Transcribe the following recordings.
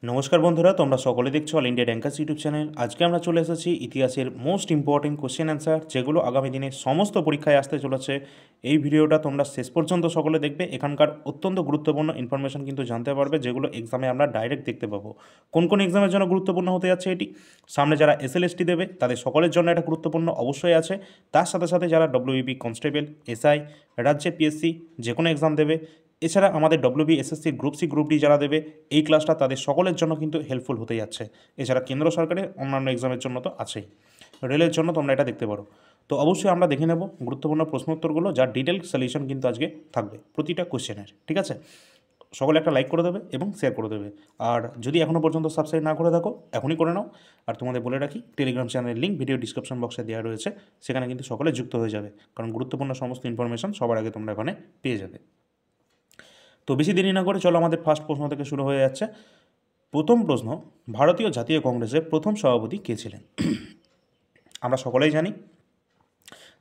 নমস্কার বন্ধুরা, তোমরা সকলে দেখছো all India rankers YouTube channel. আজকে আমরা চলে এসেছি ইতিহাসের মোস্ট ইম্পর্টেন্ট কোশ্চেন অ্যান্সার, যেগুলো আগামী দিনে সমস্ত পরীক্ষায় আসতে চলেছে। এই ভিডিওটা তোমরা শেষ পর্যন্ত সকলে দেখবে। এখানকার অত্যন্ত গুরুত্বপূর্ণ ইনফরমেশন কিন্তু জানতে পারবে, যেগুলো এক্সামে আমরা ডাইরেক্ট দেখতে পাবো। কোন কোন এক্সামের জন্য গুরুত্বপূর্ণ হতে যাচ্ছে এটি, সামনে যারা এসএলএসটি দেবে তাদের সকলের জন্য এটা গুরুত্বপূর্ণ অবশ্যই আছে। তার সাথে সাথে যারা ডব্লিউবিপি কনস্টেবল, এসআই, রাজ্যের পিএসসি যে কোনো এক্সাম দেবে, এছাড়া আমাদের WB SSC group C group D যারা দেবে, এই ক্লাসটা তাদের সকলের জন্য কিন্তু হেল্পফুল হতে যাচ্ছে। এছাড়া কেন্দ্র সরকারের অন্যান্য এক্সামের জন্য তো আছেই, রেলের জন্য তোমরা এটা দেখতে পারো। তো অবশ্যই আমরা দেখে নেব গুরুত্বপূর্ণ প্রশ্ন উত্তরগুলো, যার ডিটেল সলিউশন কিন্তু আজকে থাকবে প্রতিটা কোশ্চেনের। ঠিক আছে, সকলে একটা লাইক করে দেবে এবং শেয়ার করে দেবে। আর যদি এখনও পর্যন্ত সাবস্ক্রাইব না করে থাকো, এখনই করে নাও। আর তোমাদের বলে রাখি, টেলিগ্রাম চ্যানেলের লিঙ্ক ভিডিও ডিসক্রিপশন বক্সে দেওয়া রয়েছে, সেখানে কিন্তু সকলে যুক্ত হয়ে যাবে, কারণ গুরুত্বপূর্ণ সমস্ত ইনফরমেশন সবার আগে তোমরা এখানে পেয়ে যাবে। তো বেশি দেরি না করে চলো, আমাদের ফার্স্ট প্রশ্ন থেকে শুরু হয়ে যাচ্ছে। প্রথম প্রশ্ন, ভারতীয় জাতীয় কংগ্রেসের প্রথম সভাপতি কে ছিলেন? আমরা সকলেই জানি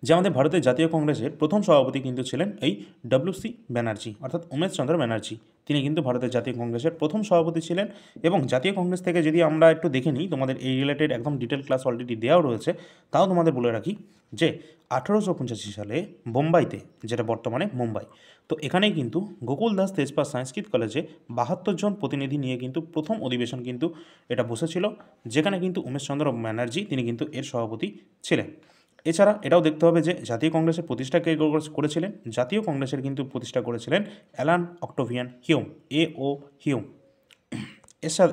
যে আমাদের ভারতের জাতীয় কংগ্রেসের প্রথম সভাপতি কিন্তু ছিলেন এই ডব্লিউ.সি. ব্যানার্জি, অর্থাৎ উমেশ চন্দ্র ব্যানার্জি। তিনি কিন্তু ভারতের জাতীয় কংগ্রেসের প্রথম সভাপতি ছিলেন। এবং জাতীয় কংগ্রেস থেকে যদি আমরা একটু দেখে নিই, তোমাদের এই রিলেটেড একদম ডিটেল ক্লাস অলরেডি দেওয়াও রয়েছে, তাও তোমাদের বলে রাখি যে 1885 সালে বোম্বাইতে, যেটা বর্তমানে মুম্বাই, তো এখানেই কিন্তু গোকুল দাস তেজপাল সংস্কৃত কলেজে 72 জন প্রতিনিধি নিয়ে কিন্তু প্রথম অধিবেশন কিন্তু এটা বসেছিল, যেখানে কিন্তু উমেশ চন্দ্র ব্যানার্জি তিনি কিন্তু এর সভাপতি ছিলেন। এছাড়া এটাও দেখতে হবে যে জাতীয় কংগ্রেসের প্রতিষ্ঠা কে করেছিলেন। জাতীয় কংগ্রেসের কিন্তু প্রতিষ্ঠা করেছিলেন Alan Octavian Hume, A.O. Hume.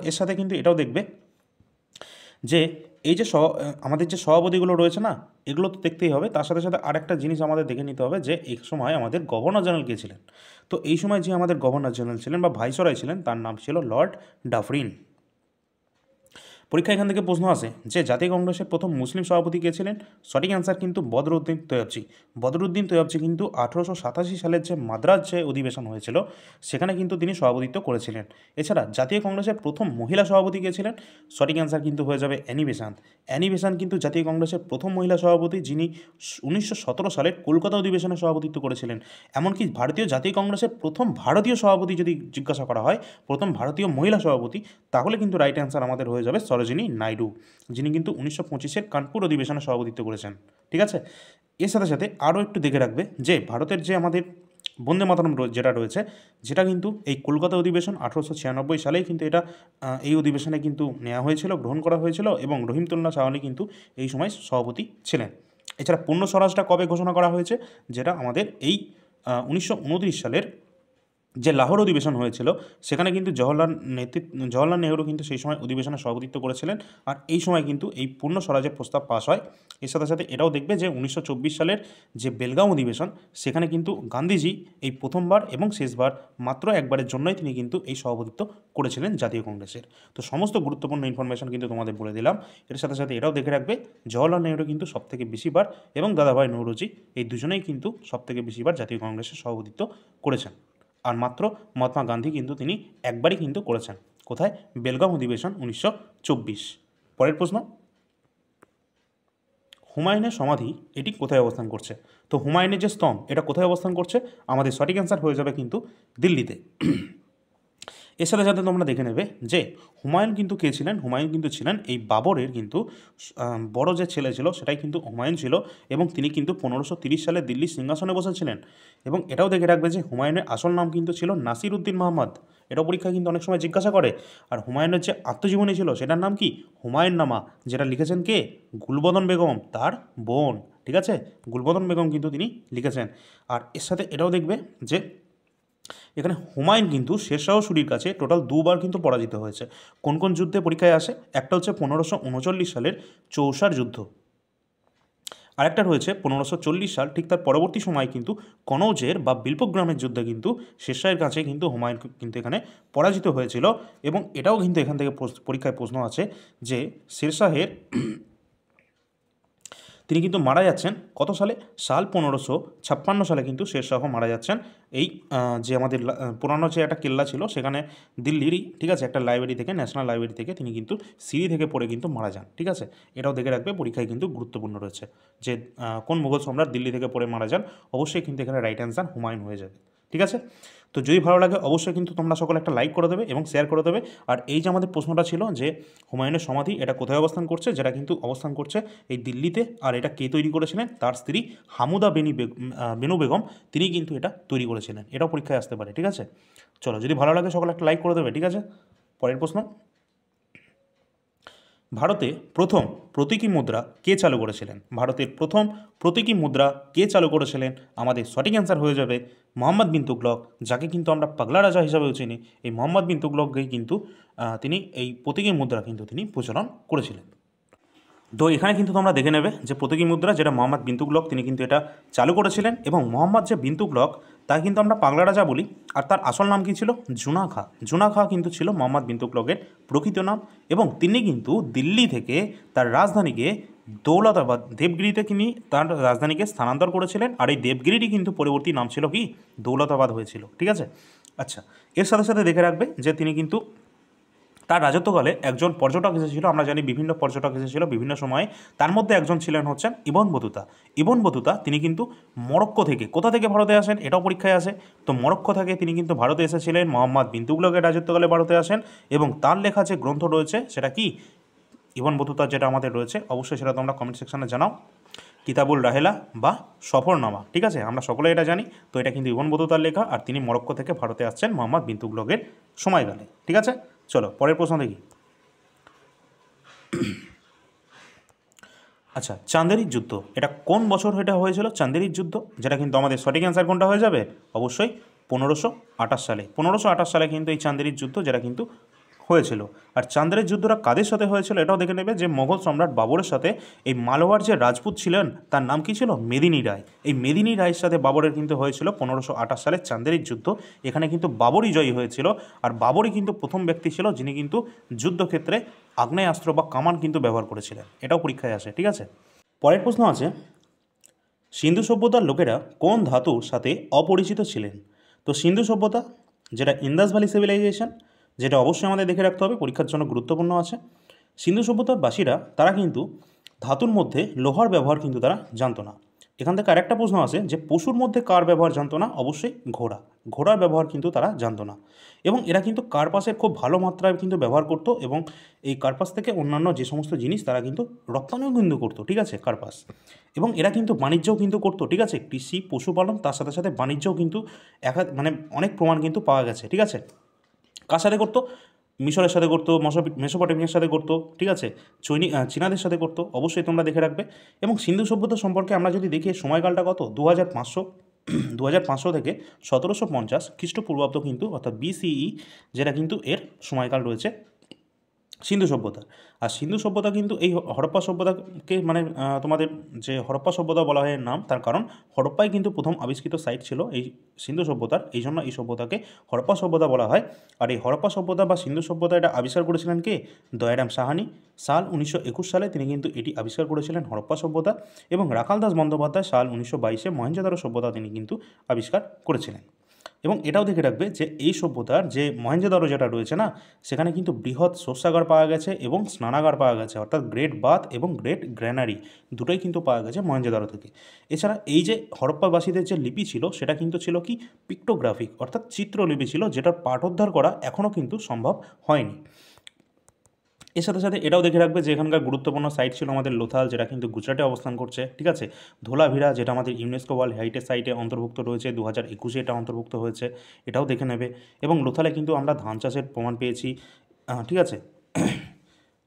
এর সাথে কিন্তু এটাও দেখবে যে এই যে আমাদের যে সভাপতিগুলো রয়েছে না, এগুলো তো দেখতেই হবে। তার সাথে সাথে আরেকটা জিনিস আমাদের দেখে নিতে হবে যে এই সময় আমাদের গভর্নর জেনারেল কে ছিলেন। তো এই সময় যে আমাদের গভর্নর জেনারেল ছিলেন বা ভাইসরয় ছিলেন, তার নাম ছিল লর্ড ডাফরিন। পরীক্ষা এখান থেকে প্রশ্ন আসে যে জাতীয় কংগ্রেসের প্রথম মুসলিম সভাপতি কে ছিলেন? সঠিক অ্যান্সার কিন্তু বদরুদ্দিন তৈয়বজি। বদরুদ্দিন তৈয়বজি কিন্তু 1887 সালের যে মাদ্রাজ যে অধিবেশন হয়েছিল, সেখানে কিন্তু তিনি সভাপতিত্ব করেছিলেন। এছাড়া জাতীয় কংগ্রেসের প্রথম মহিলা সভাপতি কে ছিলেন? সঠিক অ্যান্সার কিন্তু হয়ে যাবে অ্যানি বেসান্ত। অ্যানি বেসান্ত কিন্তু জাতীয় কংগ্রেসের প্রথম মহিলা সভাপতি, যিনি 1917 সালের কলকাতা অধিবেশনে সভাপতিত্ব করেছিলেন। এমনকি ভারতীয় জাতীয় কংগ্রেসের প্রথম ভারতীয় সভাপতি যদি জিজ্ঞাসা করা হয়, প্রথম ভারতীয় মহিলা সভাপতি, তাহলে কিন্তু রাইট অ্যান্সার আমাদের হয়ে যাবে সরোজিনী নাইডু, যিনি কিন্তু 1925-এর কানপুর অধিবেশনে সভাপতিত্ব করেছেন। ঠিক আছে, এর সাথে সাথে আরও একটু দেখে রাখবে যে ভারতের যে আমাদের বন্দে মাতরম যেটা রয়েছে, যেটা কিন্তু এই কলকাতা অধিবেশন 1896 সালেই কিন্তু এটা এই অধিবেশনে কিন্তু নেওয়া হয়েছিল, গ্রহণ করা হয়েছিল, এবং রহিমতুল্লাহ সাহানি কিন্তু এই সময় সভাপতি ছিলেন। এছাড়া পূর্ণ স্বরাজটা কবে ঘোষণা করা হয়েছে? যেটা আমাদের এই 1929 সালের যে লাহোর অধিবেশন হয়েছিল, সেখানে কিন্তু জওহরলাল নেহরু কিন্তু সেই সময় অধিবেশনে সভাপতিত্ব করেছিলেন। আর এই সময় কিন্তু এই পূর্ণ স্বরাজের প্রস্তাব পাশ হয়। এর সাথে সাথে এটাও দেখবে যে 1924 সালের যে বেলগাঁও অধিবেশন, সেখানে কিন্তু গান্ধীজি এই প্রথমবার এবং শেষবার মাত্র একবারের জন্যই তিনি কিন্তু এই সভাপতিত্ব করেছিলেন জাতীয় কংগ্রেসের। তো সমস্ত গুরুত্বপূর্ণ ইনফরমেশন কিন্তু তোমাদের বলে দিলাম। এর সাথে সাথে এটাও দেখে রাখবে জওহরলাল নেহরু কিন্তু সবথেকে বেশিবার, এবং দাদাভাই নৌরোজি, এই দুজনেই কিন্তু সবথেকে বেশিবার জাতীয় কংগ্রেসের সভাপতিত্ব করেছেন। আর মাত্র মহাত্মা গান্ধী কিন্তু তিনি একবারই কিন্তু করেছেন। কোথায়? বেলগাঁও অধিবেশন 1924। পরের প্রশ্ন, হুমায়ুনের সমাধি এটি কোথায় অবস্থান করছে? তো হুমায়ুনের যে স্তম্ভ, এটা কোথায় অবস্থান করছে? আমাদের সঠিক অ্যান্সার হয়ে যাবে কিন্তু দিল্লিতে। এর সাথে সাথে তোমরা দেখে নেবে যে হুমায়ুন কিন্তু কে ছিলেন। হুমায়ুন কিন্তু ছিলেন এই বাবরের কিন্তু বড় যে ছেলে ছিল, সেটাই কিন্তু হুমায়ুন ছিল, এবং তিনি কিন্তু 1530 সালে দিল্লির সিংহাসনে বসেছিলেন। এবং এটাও দেখে রাখবে যে হুমায়ুনের আসল নাম কিন্তু ছিল নাসির উদ্দিন মোহাম্মদ। এটাও পরীক্ষায় কিন্তু অনেক সময় জিজ্ঞাসা করে। আর হুমায়ুনের যে আত্মজীবনী ছিল, সেটার নাম কি? হুমায়ুন নামা, যেটা লিখেছেন কে? গুলবদন বেগম, তার বোন। ঠিক আছে, গুলবদন বেগম কিন্তু তিনি লিখেছেন। আর এর সাথে এটাও দেখবে যে এখানে হুমায়ুন কিন্তু শেরশাহ সুরির কাছে টোটাল দুবার কিন্তু পরাজিত হয়েছে। কোন কোন যুদ্ধে পরীক্ষায় আসে? একটা হচ্ছে 1539 সালের চৌসার যুদ্ধ, আরেকটা রয়েছে 1540 সাল, ঠিক তার পরবর্তী সময় কিন্তু কনৌজের বা বিল্পগ্রামের যুদ্ধে কিন্তু শেরশাহের কাছে কিন্তু হুমায়ুন কিন্তু এখানে পরাজিত হয়েছিল। এবং এটাও কিন্তু এখান থেকে পরীক্ষায় প্রশ্ন আছে যে শেরশাহের তিনি কিন্তু মারা যাচ্ছেন কত সালে? সাল 1556 সালে কিন্তু শেরশাহ মারা যাচ্ছেন। এই যে আমাদের পুরানো যে একটা কেল্লা ছিল, সেখানে দিল্লিরই, ঠিক আছে, একটা লাইব্রেরি থেকে, ন্যাশনাল লাইব্রেরি থেকে তিনি কিন্তু সিঁড়ি থেকে পড়ে কিন্তু মারা যান। ঠিক আছে, এটাও দেখে রাখবে, পরীক্ষায় কিন্তু গুরুত্বপূর্ণ রয়েছে যে কোন মুঘল সম্রাট দিল্লি থেকে পড়ে মারা যান। অবশ্যই কিন্তু এখানে রাইট অ্যান্সার হুমায়ুন হয়ে যাবে। ঠিক আছে, তো যদি ভালো লাগে অবশ্যই কিন্তু তোমরা সকলে একটা লাইক করে দেবে এবং শেয়ার করে দেবে। আর এই যে আমাদের প্রশ্নটা ছিল যে হুমায়ুনের সমাধি এটা কোথায় অবস্থান করছে, যেটা কিন্তু অবস্থান করছে এই দিল্লিতে। আর এটা কে তৈরি করেছিলেন? তার স্ত্রী হামুদা বেনু বেগম, তিনি কিন্তু এটা তৈরি করেছিলেন। এটাও পরীক্ষায় আসতে পারে। ঠিক আছে, চলো যদি ভালো লাগে সকলে একটা লাইক করে দেবে। ঠিক আছে, পরের প্রশ্ন, ভারতে প্রথম প্রতীকী মুদ্রা কে চালু করেছিলেন? ভারতের প্রথম প্রতীকী মুদ্রা কে চালু করেছিলেন? আমাদের সঠিক অ্যান্সার হয়ে যাবে মোহাম্মদ বিন তুগলক, যাকে কিন্তু আমরা পাগলা রাজা হিসাবেও চিনি। এই মোহাম্মদ বিন তুগলককেই কিন্তু তিনি এই প্রতীকী মুদ্রা কিন্তু তিনি প্রচলন করেছিলেন। তো এখানে কিন্তু তোমরা দেখে নেবে যে প্রতীকী মুদ্রা যেটা মোহাম্মদ বিন তুগলক তিনি কিন্তু এটা চালু করেছিলেন। এবং মোহাম্মদ যে বিন তুগলক তাকে কিন্তু আমরা পাগলা রাজা বলি, আর তার আসল নাম কী ছিল? জুনা খাঁ। জুনা খাঁ কিন্তু ছিল মোহাম্মদ বিন তুগলকের প্রকৃত নাম। এবং তিনি কিন্তু দিল্লি থেকে তার রাজধানীকে দৌলতাবাদ, দেবগিরিতে তিনি তার রাজধানীকে স্থানান্তর করেছিলেন। আর এই দেবগিরিটি কিন্তু পরবর্তী নাম ছিল কি? দৌলতাবাদ হয়েছিল। ঠিক আছে, আচ্ছা, এর সাথে সাথে দেখে রাখবে যে তিনি কিন্তু তার রাজত্বকালে একজন পর্যটক এসেছিল। আমরা জানি বিভিন্ন পর্যটক এসেছিল বিভিন্ন সময়ে, তার মধ্যে একজন ছিলেন হচ্ছেন ইবন বতুতা। ইবন বতুতা তিনি কিন্তু মরক্কো থেকে, কোথা থেকে ভারতে আসেন এটাও পরীক্ষায় আসে, তো মরক্কো থেকে তিনি কিন্তু ভারতে এসেছিলেন। মোহাম্মদ বিন তুগলকের রাজত্বকালে ভারতে আসেন এবং তার লেখা যে গ্রন্থ রয়েছে সেটা কি? ইবন বতুতার যেটা আমাদের রয়েছে, অবশ্যই সেটা তোমরা কমেন্ট সেকশনে জানাও, কিতাবুল রাহেলা বা সফরনামা। ঠিক আছে, আমরা সকলে এটা জানি। তো এটা কিন্তু ইবন বতুতার লেখা, আর তিনি মরক্কো থেকে ভারতে আসছেন মোহাম্মদ বিন তুগলকের সময়কালে। ঠিক আছে, চলো পরের প্রশ্ন দেখি। আচ্ছা, চান্দেরির যুদ্ধ এটা কোন বছর এটা হয়েছিল? চান্দেরির যুদ্ধ, যেটা কিন্তু আমাদের সঠিক অ্যান্সার কোনটা হয়ে যাবে? অবশ্যই 1528 সালে। 1528 সালে কিন্তু এই চান্দেরির যুদ্ধ যেটা কিন্তু হয়েছিল। আর চান্দেরের যুদ্ধটা কাদের সাথে হয়েছিল এটাও দেখে নেবে, যে মোগল সম্রাট বাবরের সাথে এই মালওয়ার যে রাজপুত ছিলেন তার নাম কি ছিল? মেদিনী রায়। এই মেদিনী রায়ের সাথে বাবরের কিন্তু হয়েছিল 1528 সালে চান্দেরির যুদ্ধ। এখানে কিন্তু বাবরই জয়ী হয়েছিল। আর বাবরই কিন্তু প্রথম ব্যক্তি ছিল যিনি কিন্তু যুদ্ধক্ষেত্রে আগ্নেয়াস্ত্র বা কামান কিন্তু ব্যবহার করেছিলেন। এটাও পরীক্ষায় আসে। ঠিক আছে, পরের প্রশ্ন আছে, সিন্ধু সভ্যতার লোকেরা কোন ধাতুর সাথে অপরিচিত ছিলেন? তো সিন্ধু সভ্যতা যেটা ইন্দাস ভ্যালি সিভিলাইজেশন, যেটা অবশ্যই আমাদের দেখে রাখতে হবে, পরীক্ষার জন্য গুরুত্বপূর্ণ আছে। সিন্ধু সভ্যতার বাসীরা তারা কিন্তু ধাতুর মধ্যে লোহার ব্যবহার কিন্তু তারা জানতো না। এখান থেকে আরেকটা প্রশ্ন আছে যে পশুর মধ্যে কার ব্যবহার জানতো না? অবশ্যই ঘোড়া। ঘোড়ার ব্যবহার কিন্তু তারা জানতো না। এবং এরা কিন্তু কার্পাসের খুব ভালো মাত্রায় কিন্তু ব্যবহার করতো, এবং এই কার্পাস থেকে অন্যান্য যে সমস্ত জিনিস তারা কিন্তু রপ্তানিও কিন্তু করতো। ঠিক আছে, কার্পাস। এবং এরা কিন্তু বাণিজ্যও কিন্তু করতো। ঠিক আছে, কৃষি পশুপালন তার সাথে সাথে বাণিজ্যও কিন্তু মানে অনেক প্রমাণ কিন্তু পাওয়া গেছে। ঠিক আছে, কার সাথে করতো? মিশরের সাথে করতো, মেসোপটেমিয়ার সাথে করতো। ঠিক আছে, চীনাদের সাথে করতো। অবশ্যই তোমরা দেখে রাখবে। এবং সিন্ধু সভ্যতা সম্পর্কে আমরা যদি দেখি সময়কালটা কত? 2500 থেকে 1750 খ্রিস্টপূর্বাব্দ কিন্তু, অর্থাৎ BCE, যেটা কিন্তু এর সময়কাল রয়েছে সিন্ধু সভ্যতা। আর সিন্ধু সভ্যতা কিন্তু এই হরপ্পা সভ্যতাকে মানে তোমাদের যে হরপ্পা সভ্যতা বলা হয় এর নাম, তার কারণ হরপ্পাই কিন্তু প্রথম আবিষ্কৃত সাইট ছিল এই সিন্ধু সভ্যতার, এই জন্য এই সভ্যতাকে হরপ্পা সভ্যতা বলা হয়। আর এই হরপ্পা সভ্যতা বা সিন্ধু সভ্যতা এটা আবিষ্কার করেছিলেন কে? দয়ারাম সাহানি। সাল 1921 সালে তিনি কিন্তু এটি আবিষ্কার করেছিলেন, হরপ্পা সভ্যতা। এবং রাখাল দাস বন্দ্যোপাধ্যায় সাল 1922-এ মহেঞ্জোদারো সভ্যতা তিনি কিন্তু আবিষ্কার করেছিলেন। এবং এটাও দেখে রাখবে যে এই সভ্যতার যে মহেঞ্জোদারো যেটা রয়েছে না, সেখানে কিন্তু বৃহৎ শস্যাগার পাওয়া গেছে এবং স্নানাগার পাওয়া গেছে, অর্থাৎ গ্রেট বাথ এবং গ্রেট গ্র্যানারি দুটোই কিন্তু পাওয়া গেছে মহেঞ্জোদারো থেকে। এছাড়া এই যে হরপ্পাবাসীদের যে লিপি ছিল সেটা কিন্তু ছিল কি? পিক্টোগ্রাফিক, অর্থাৎ চিত্রলিপি ছিল, যেটার পাঠোদ্ধার করা এখনও কিন্তু সম্ভব হয়নি। এর সাথে সাথে এটাও দেখে রাখবে যে এখানকার গুরুত্বপূর্ণ সাইট ছিল আমাদের লোথাল, যেটা কিন্তু গুজরাটে অবস্থান করছে। ঠিক আছে, ধোলাভিরা যেটা আমাদের ইউনেস্কো ওয়ার্ল্ড হেরিটেজ সাইটে অন্তর্ভুক্ত রয়েছে, 2021-এ এটা অন্তর্ভুক্ত হয়েছে, এটাও দেখে নেবে। এবং লোথালে কিন্তু আমরা ধান চাষের প্রমাণ পেয়েছি। ঠিক আছে,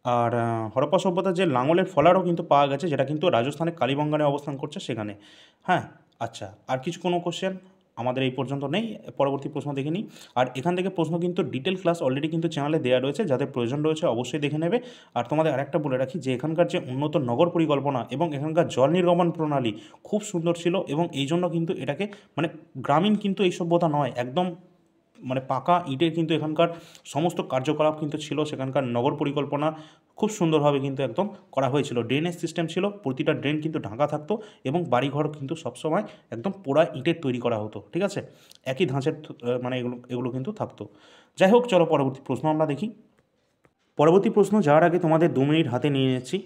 আর হরপ্পা সভ্যতার যে লাঙলের ফলারও কিন্তু পাওয়া গেছে, যেটা কিন্তু রাজস্থানের কালীবঙ্গানে অবস্থান করছে সেখানে। হ্যাঁ, আচ্ছা, আর কিছু কোনো কোশ্চেন আমাদের এই পর্যন্ত নেই, পরবর্তী প্রশ্ন দেখে নিই। আর এখান থেকে প্রশ্ন কিন্তু ডিটেল ক্লাস অলরেডি কিন্তু চ্যানেলে দেওয়া রয়েছে, যাদের প্রয়োজন রয়েছে অবশ্যই দেখে নেবে। আর তোমাদের আরেকটা বলে রাখি যে এখানকার যে উন্নত নগর পরিকল্পনা এবং এখানকার জল নির্গমন প্রণালী খুব সুন্দর ছিল, এবং এই জন্য কিন্তু এটাকে মানে গ্রামীণ কিন্তু এই সভ্যতা নয়, একদম মানে পাকা ইটের কিন্তু এখানকার সমস্ত কার্যকলাপ কিন্তু ছিল। সেখানকার নগর পরিকল্পনা খুব সুন্দরভাবে কিন্তু একদম করা হয়েছিল। ড্রেনেজ সিস্টেম ছিল, প্রতিটা ড্রেন কিন্তু ঢাকা থাকতো, এবং বাড়িঘর কিন্তু সবসময় একদম পোড়া ইটের তৈরি করা হতো। ঠিক আছে, একই ধাঁচের মানে এগুলো কিন্তু থাকতো। যাই হোক, চলো পরবর্তী প্রশ্ন আমরা দেখি। পরবর্তী প্রশ্ন যাওয়ার আগে তোমাদের 2 মিনিট হাতে নিয়ে নিচ্ছি।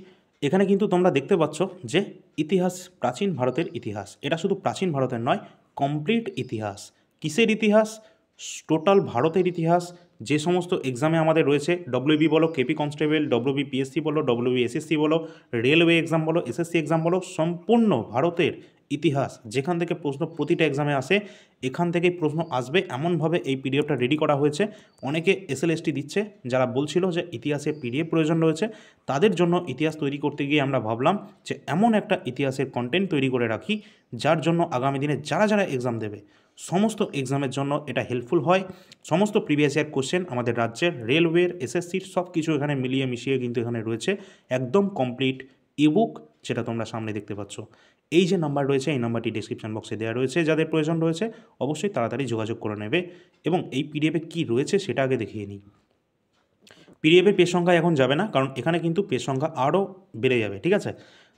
এখানে কিন্তু তোমরা দেখতে পাচ্ছ যে ইতিহাস, প্রাচীন ভারতের ইতিহাস, এটা শুধু প্রাচীন ভারতের নয়, কমপ্লিট ইতিহাস। কিসের ইতিহাস? টোটাল ভারতের ইতিহাস। যে সমস্ত এক্সামে আমাদের রয়েছে, ডব্লিউবি বলো, কেপি কনস্টেবল, ডব্লিউবি পিএসসি বলো, ডব্লিউবি এসএসসি বলো, রেলওয়ে এক্সাম বলো, এসএসসি এক্সাম বলো, সম্পূর্ণ ভারতের ইতিহাস যেখান থেকে প্রশ্ন প্রতিটা এক্সামে আসে, এখান থেকেই প্রশ্ন আসবে এমনভাবে এই পিডিএফটা রেডি করা হয়েছে। অনেকে এসএলএসটি দিচ্ছে, যারা বলছিল যে ইতিহাসের পিডিএফ প্রয়োজন রয়েছে, তাদের জন্য ইতিহাস তৈরি করতে গিয়ে আমরা ভাবলাম যে এমন একটা ইতিহাসের কন্টেন্ট তৈরি করে রাখি, যার জন্য আগামী দিনে যারা যারা এক্সাম দেবে সমস্ত এক্সামের জন্য এটা হেল্পফুল হয়। সমস্ত প্রিভিয়াস ইয়ার কোশ্চেন আমাদের রাজ্যের রেলওয়ের, এসএসসির সব কিছু এখানে মিলিয়ে মিশিয়ে কিন্তু এখানে রয়েছে একদম কমপ্লিট ইবুক, যেটা তোমরা সামনে দেখতে পাচ্ছ। এই যে নাম্বার রয়েছে, এই নাম্বারটি ডেসক্রিপশন বক্সে দেওয়া রয়েছে। যাদের প্রয়োজন রয়েছে অবশ্যই তাড়াতাড়ি যোগাযোগ করে নেবে। এবং এই পিডিএফে কী রয়েছে সেটা আগে দেখিয়ে নিই। পিডিএফের পেজ সংখ্যা এখন যাবে না, কারণ এখানে কিন্তু পেজ সংখ্যা আরও বেড়ে যাবে, ঠিক আছে?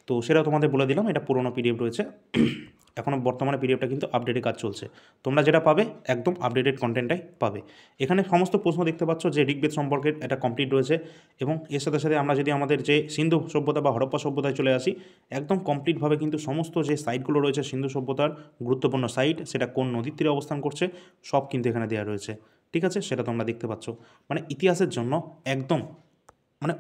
তো সেটা তোমাদের বলে দিলাম, এটা পুরোনো পিডিএফ রয়েছে। এখনও বর্তমানে পিডিএফটা কিন্তু আপডেটে কাজ চলছে। তোমরা যেটা পাবে একদম আপডেটেড কন্টেন্টটাই পাবে। এখানে সমস্ত প্রশ্ন দেখতে পাচ্ছ যে ঋগ্বেদ সম্পর্কে এটা কমপ্লিট রয়েছে। এবং এর সাথে সাথে আমরা যদি আমাদের যে সিন্ধু সভ্যতা বা হরপ্পা সভ্যতায় চলে আসি, একদম কমপ্লিটভাবে কিন্তু সমস্ত যে সাইটগুলো রয়েছে সিন্ধু সভ্যতার গুরুত্বপূর্ণ সাইট, সেটা কোন নদীর তীরে অবস্থান করছে, সব কিন্তু এখানে দেওয়া রয়েছে, ঠিক আছে? সেটা তোমরা দেখতে পাচ্ছ। মানে ইতিহাসের জন্য একদম